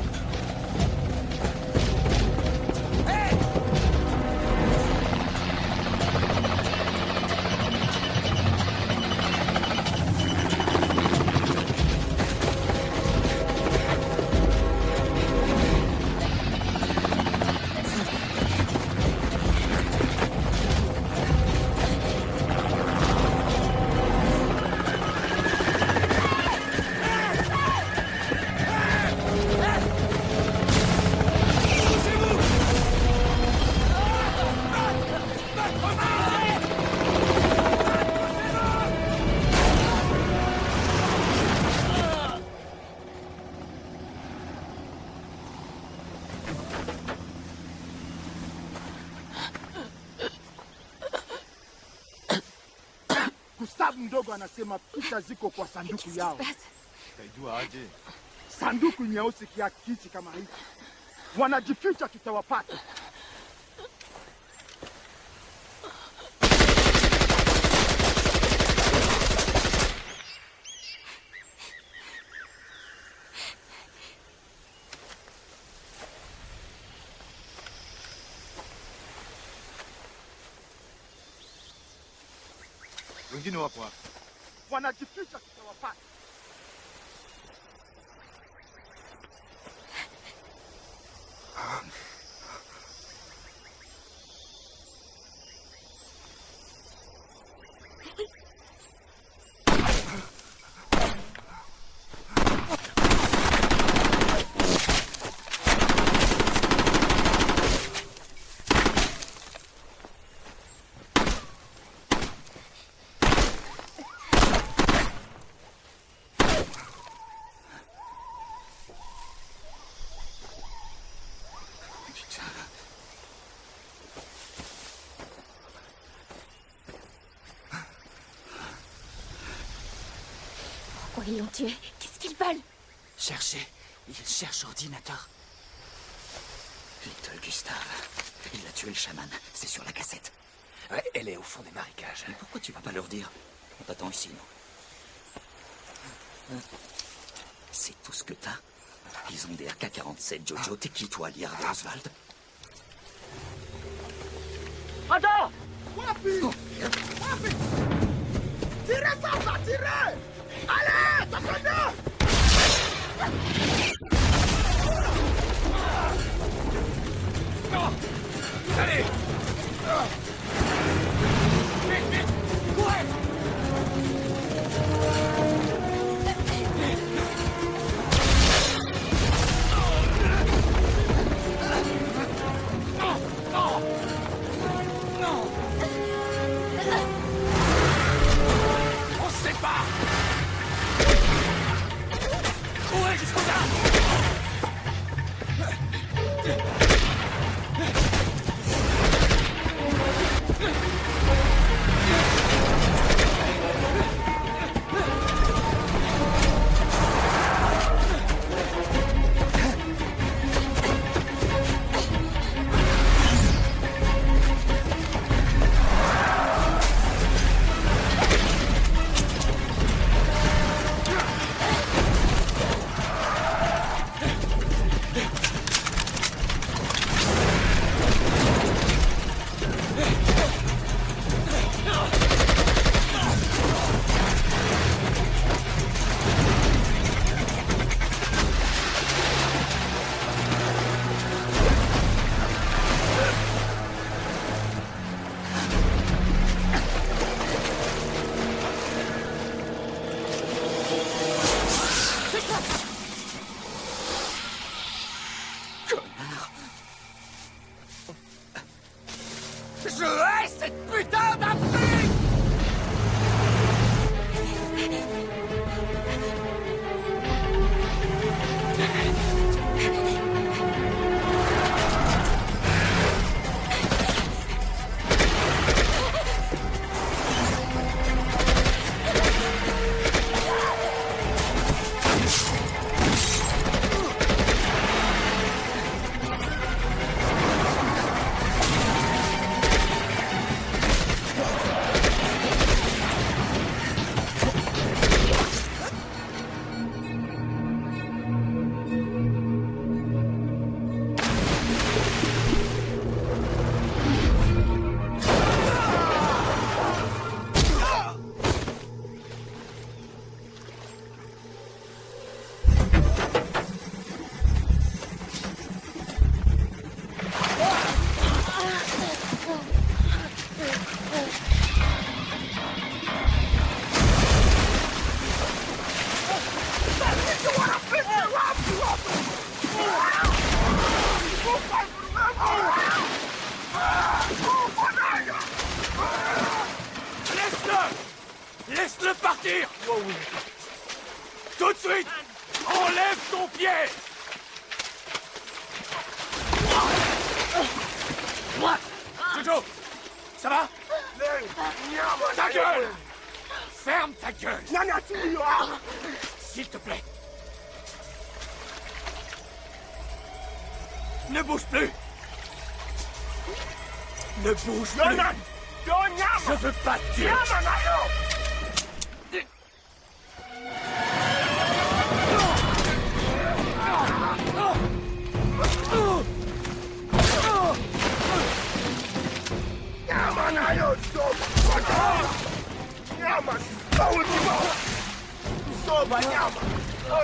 Gustave mdogo anasema pita ziko kwa sanduku yao.
Kaijua aje?
sanduku nyeusi kiakiti kama hiki, wanajificha, tutawapata. Wengine wapo hapa, wanajificha, tutawapata.
Pourquoi ils l'ont tué? Qu'est-ce qu'ils veulent?
Cherchez. Il cherche ordinateur. Little Gustave. Il a tué le chaman. C'est sur la cassette.
Ouais, elle est au fond des marécages.
Mais pourquoi tu vas pas leur dire? On t'attend ici, non? C'est tout ce que t'as? Ils ont des AK-47, Jojo. T'es qui, toi, Liard Oswald?
Attends! Wapi! Wapi! Tirez ça, tirez! Allez, ça fait bien!
Allez! Vite, vite! Courez! On se sépare! Courez jusqu'au arbre!
Je hais cette putain d'Afrique!
Laisse-le! Laisse-le partir! Tout de suite! Enlève ton pied! Jojo! Ça va? Ta gueule! Ferme ta gueule! S'il te plaît!
Ne bouge plus! Ne bouge plus! Je veux pas te tuer!
Nyama nayo nyama soba nyama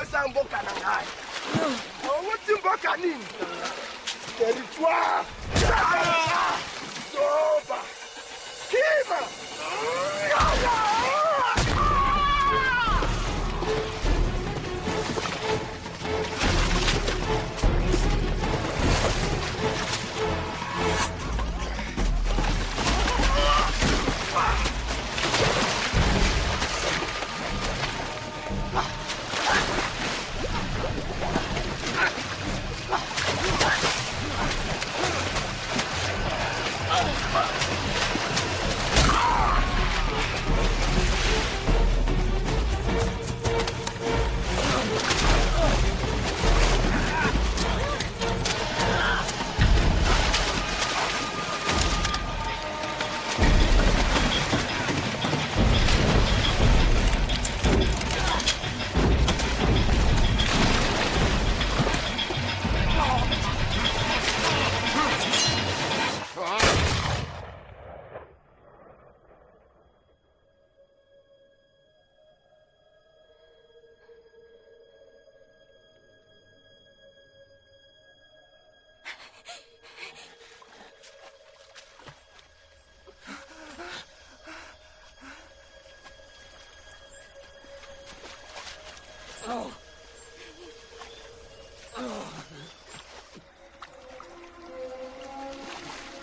oza mboka na ngai owuti mboka nini territoire soba kima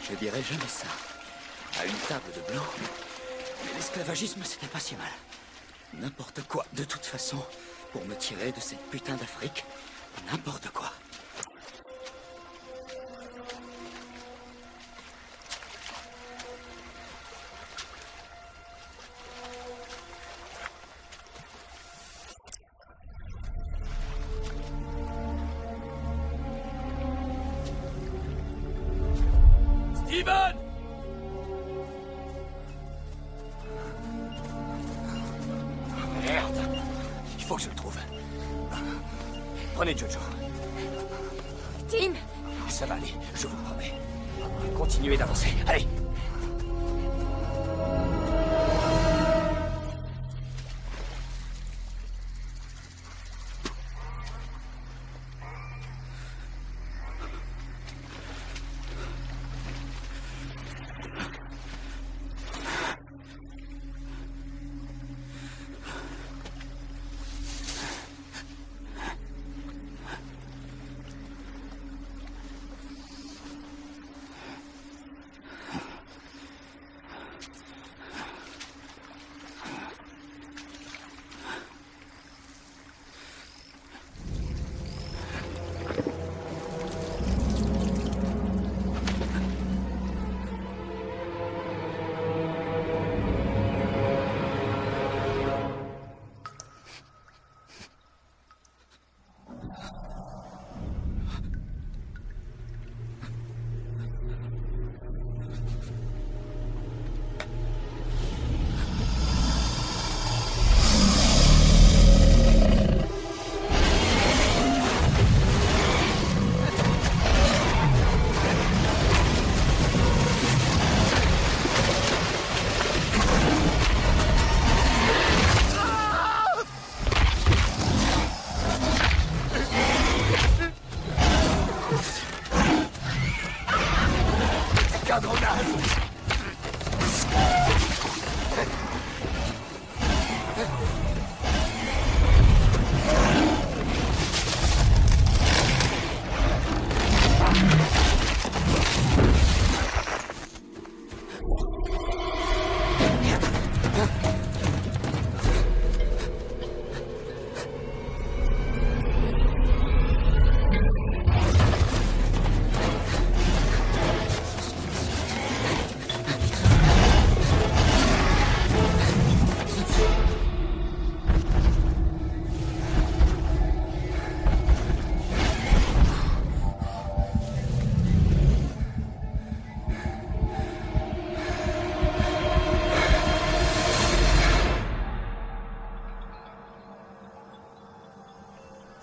Je dirais jamais ça. À une table de blanc. Mais l'esclavagisme, c'était pas si mal. N'importe quoi, de toute façon, pour me tirer de cette putain d'Afrique. N'importe quoi.
Steven!
Merde! Il faut que je le trouve. Prenez Jojo.
Tim!
Ça va aller, je vous le promets. Continuez d'avancer. Allez!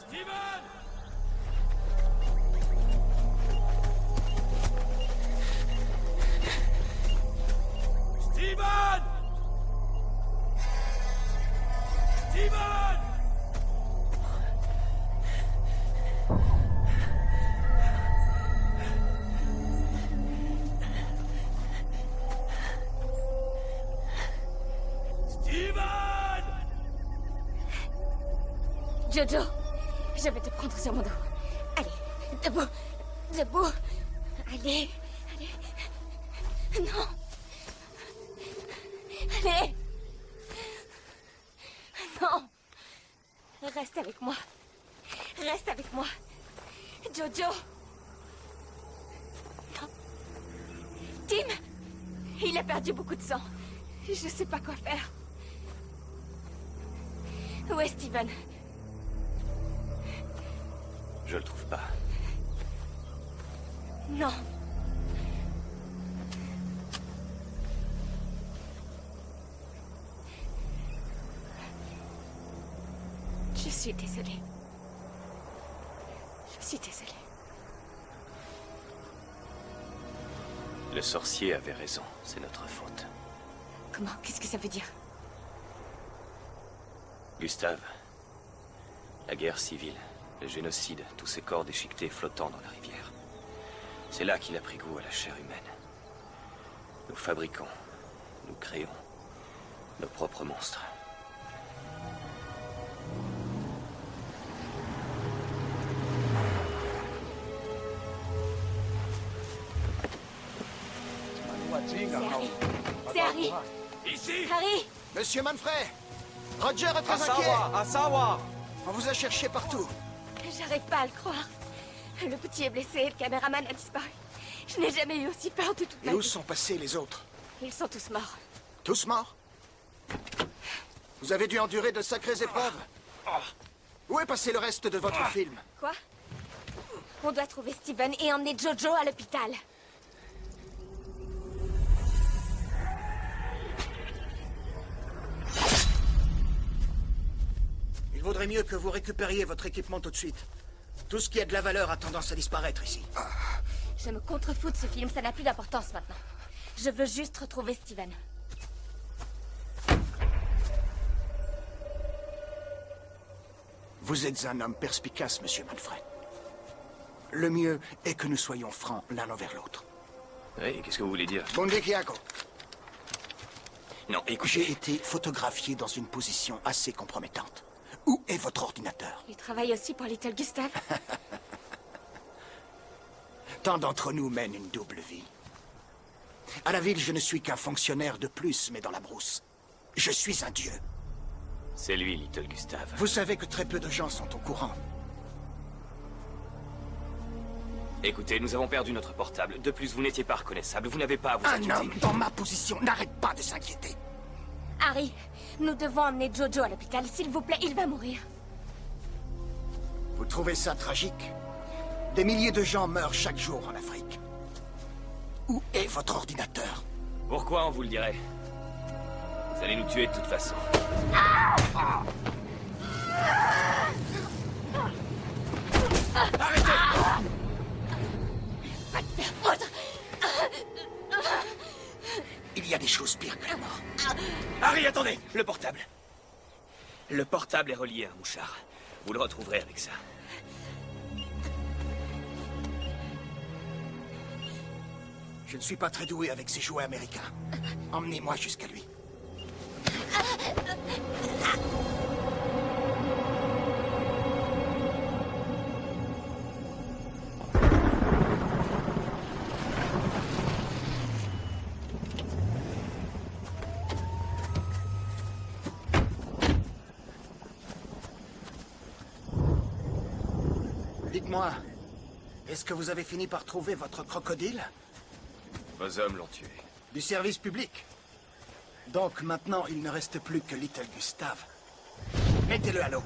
Steven! Steven! Steven! Steven!
Jojo, je vais te prendre sur mon dos. Allez, debout, debout. Allez, allez. Non. Allez. Non. Reste avec moi. Reste avec moi. Jojo. Non. Tim, il a perdu beaucoup de sang. Je sais pas quoi faire. Où est Steven?
Je le trouve pas.
Non. Je suis désolée. Je suis désolée.
Le sorcier avait raison, c'est notre faute.
Comment? Qu'est-ce que ça veut dire?
Gustave, la guerre civile, le génocide, tous ces corps déchiquetés flottant dans la rivière. C'est là qu'il a pris goût à la chair humaine. Nous fabriquons, nous créons nos propres monstres.
C'est Harry.
Ici
Harry.
Monsieur Manfred, Roger est très
Asawa,
inquiet.
Asawa.
On vous a cherché partout.
J'arrive pas à le croire. Le petit est blessé et le caméraman a disparu. Je n'ai jamais eu aussi peur de toute ma
Et où
vie.
sont passés les autres?
Ils sont tous morts.
Tous morts? Vous avez dû endurer de sacrées épreuves. Où est passé le reste de votre film?
Quoi? On doit trouver Steven et emmener Jojo à l'hôpital.
Il vaudrait mieux que vous récupériez votre équipement tout de suite. Tout ce qui a de la valeur a tendance à disparaître ici.
Je me contrefous de ce film, ça n'a plus d'importance maintenant. Je veux juste retrouver Steven.
Vous êtes un homme perspicace, monsieur Manfred. Le mieux est que nous soyons francs l'un envers l'autre.
Oui, qu'est-ce que vous voulez dire?
Bonde Kiako.
Non, écoutez...
J'ai été photographié dans une position assez compromettante. Où est votre ordinateur?
Il travaille aussi pour Little Gustave.
Tant d'entre nous mènent une double vie. À la ville, je ne suis qu'un fonctionnaire de plus, mais dans la brousse, je suis un dieu.
C'est lui, Little Gustave.
Vous savez que très peu de gens sont au courant.
Écoutez, nous avons perdu notre portable. De plus, vous n'étiez pas reconnaissable. Vous n'avez pas à vous inquiéter.
Un homme dans ma position n'arrête pas de s'inquiéter.
Harry, nous devons emmener Jojo à l'hôpital. S'il vous plaît, il va mourir.
Vous trouvez ça tragique? Des milliers de gens meurent chaque jour en Afrique. Où est votre ordinateur?
Pourquoi on vous le dirait? Vous allez nous tuer de toute façon.
Arrêtez!
Va te faire foutre!
Il y a des choses pires que la mort.
Harry, attendez! Le portable. Le portable est relié à un mouchard. Vous le retrouverez avec ça.
Je ne suis pas très doué avec ces jouets américains. Emmenez-moi jusqu'à lui. Dites-moi, est-ce que vous avez fini par trouver votre crocodile?
Vos hommes l'ont tué.
Du service public. Donc maintenant, il ne reste plus que Little Gustave. Mettez-le à l'eau.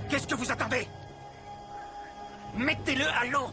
Qu'est-ce que vous attendez? Mettez-le à l'eau.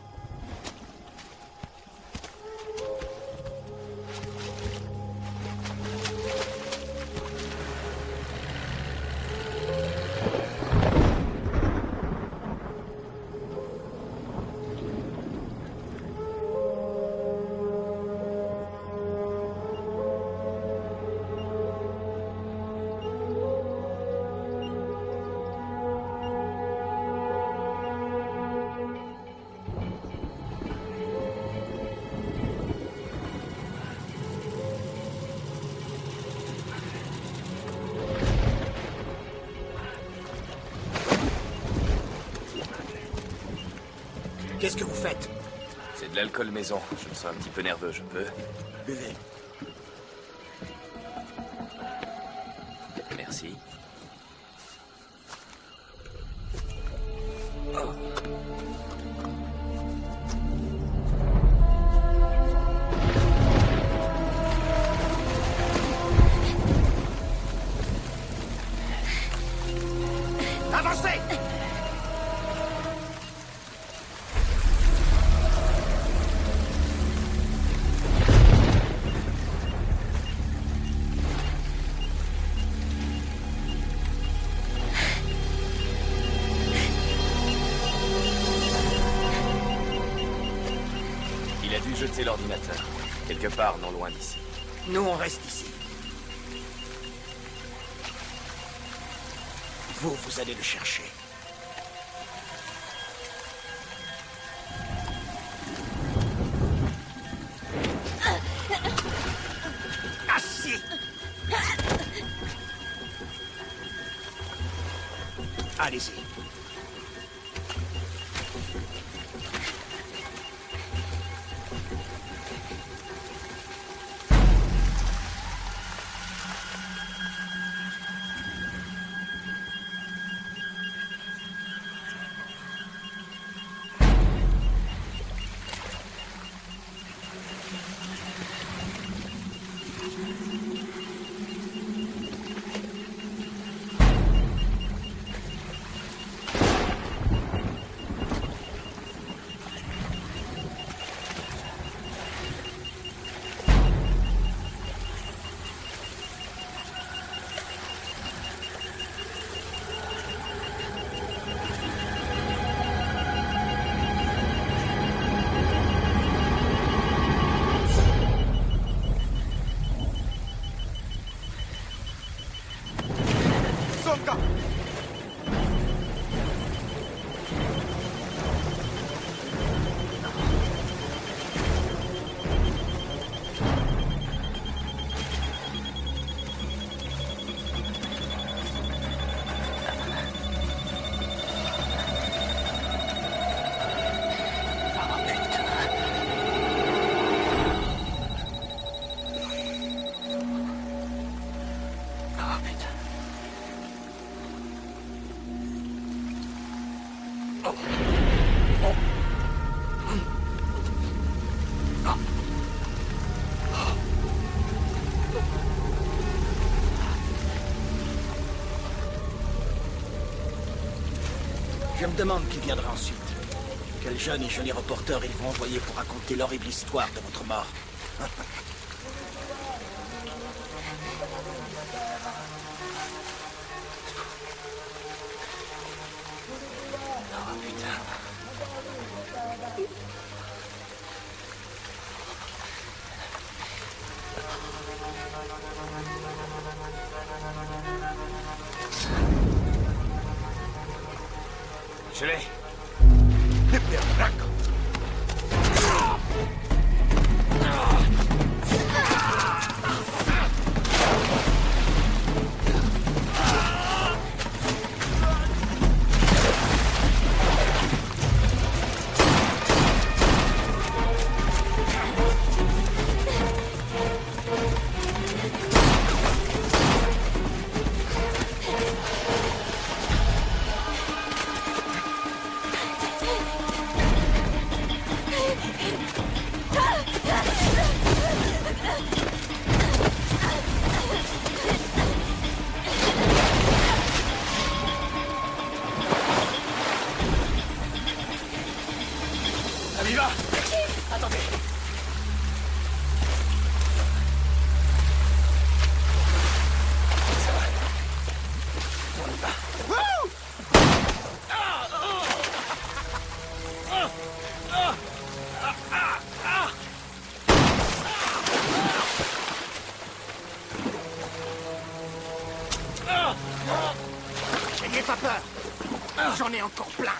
Qu'est-ce que vous faites?
C'est de l'alcool maison. Je me sens un petit peu nerveux, je peux?
Buvez.
Merci.
Avancez!
Il a dû jeter l'ordinateur. Quelque part non loin d'ici.
Nous, on reste ici. Vous allez le chercher. Assis! Allez-y. Je me demande qui viendra ensuite. Quel jeune et joli reporter ils vont envoyer pour raconter l'horrible histoire de votre mort.
Je l'ai.
N'ayez pas peur. J'en ai encore plein.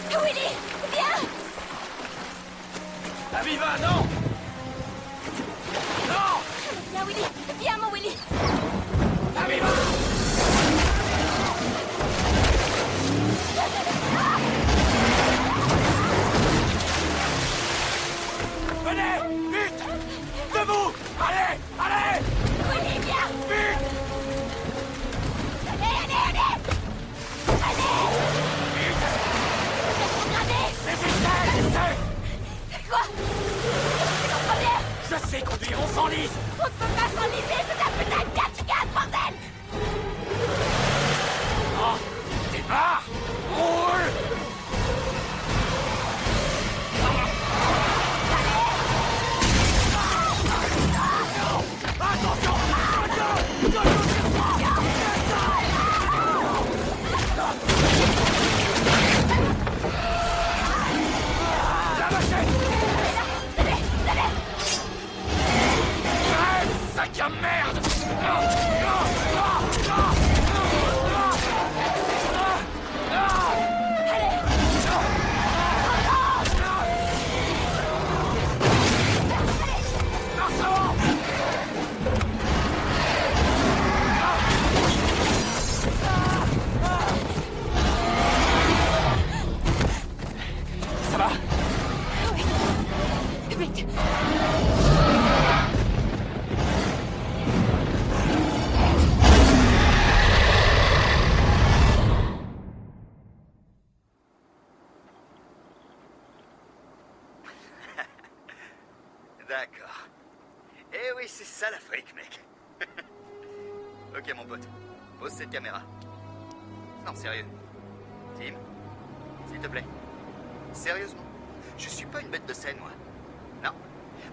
Willy! Willy! Viens!
Aviva, non! Non!
Viens, Willy! Viens, mon Willy!
Aviva! Venez! Vite! Debout! Allez! Allez!
Willy, viens!
Vite!
Allez!
Résistez!
Quoi? C'est ton problème!
Je sais conduire, on s'enlise!
On ne peut pas s'enliser, c'est un putain de 4x4, bordel!
Oh! Départ! Roule! Attention! La machine! Sac à merde! Ça va?
Vite!
D'accord. Eh oui, c'est ça l'Afrique, mec. Ok, mon pote. Pose cette caméra. Non, sérieux. Tim, s'il te plaît. Sérieusement, je suis pas une bête de scène, moi. Non.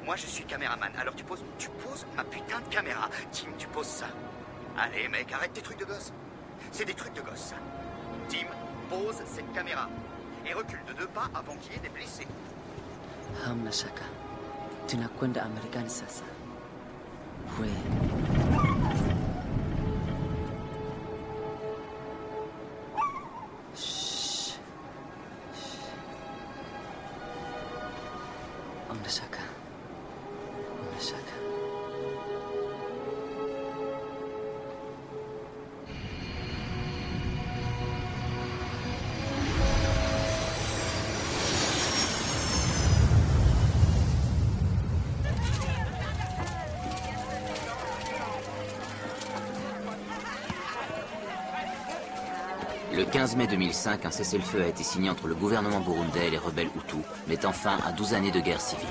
Moi, je suis caméraman. Alors tu poses ma putain de caméra. Tim, tu poses ça. Allez, mec, arrête tes trucs de gosse. C'est des trucs de gosse, ça. Tim, pose cette caméra. Et recule de 2 pas avant qu'il y ait des blessés.
Hamna shaka. Tunakwenda Amerikani sasa. We. Shh. Hamna shaka. Hamna shaka.
Le 15 mai 2005, un cessez-le-feu a été signé entre le gouvernement burundais et les rebelles Hutus, mettant fin à 12 années de guerre civile.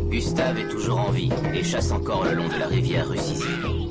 Gustave est toujours en vie et chasse encore le long de la rivière Rusizi.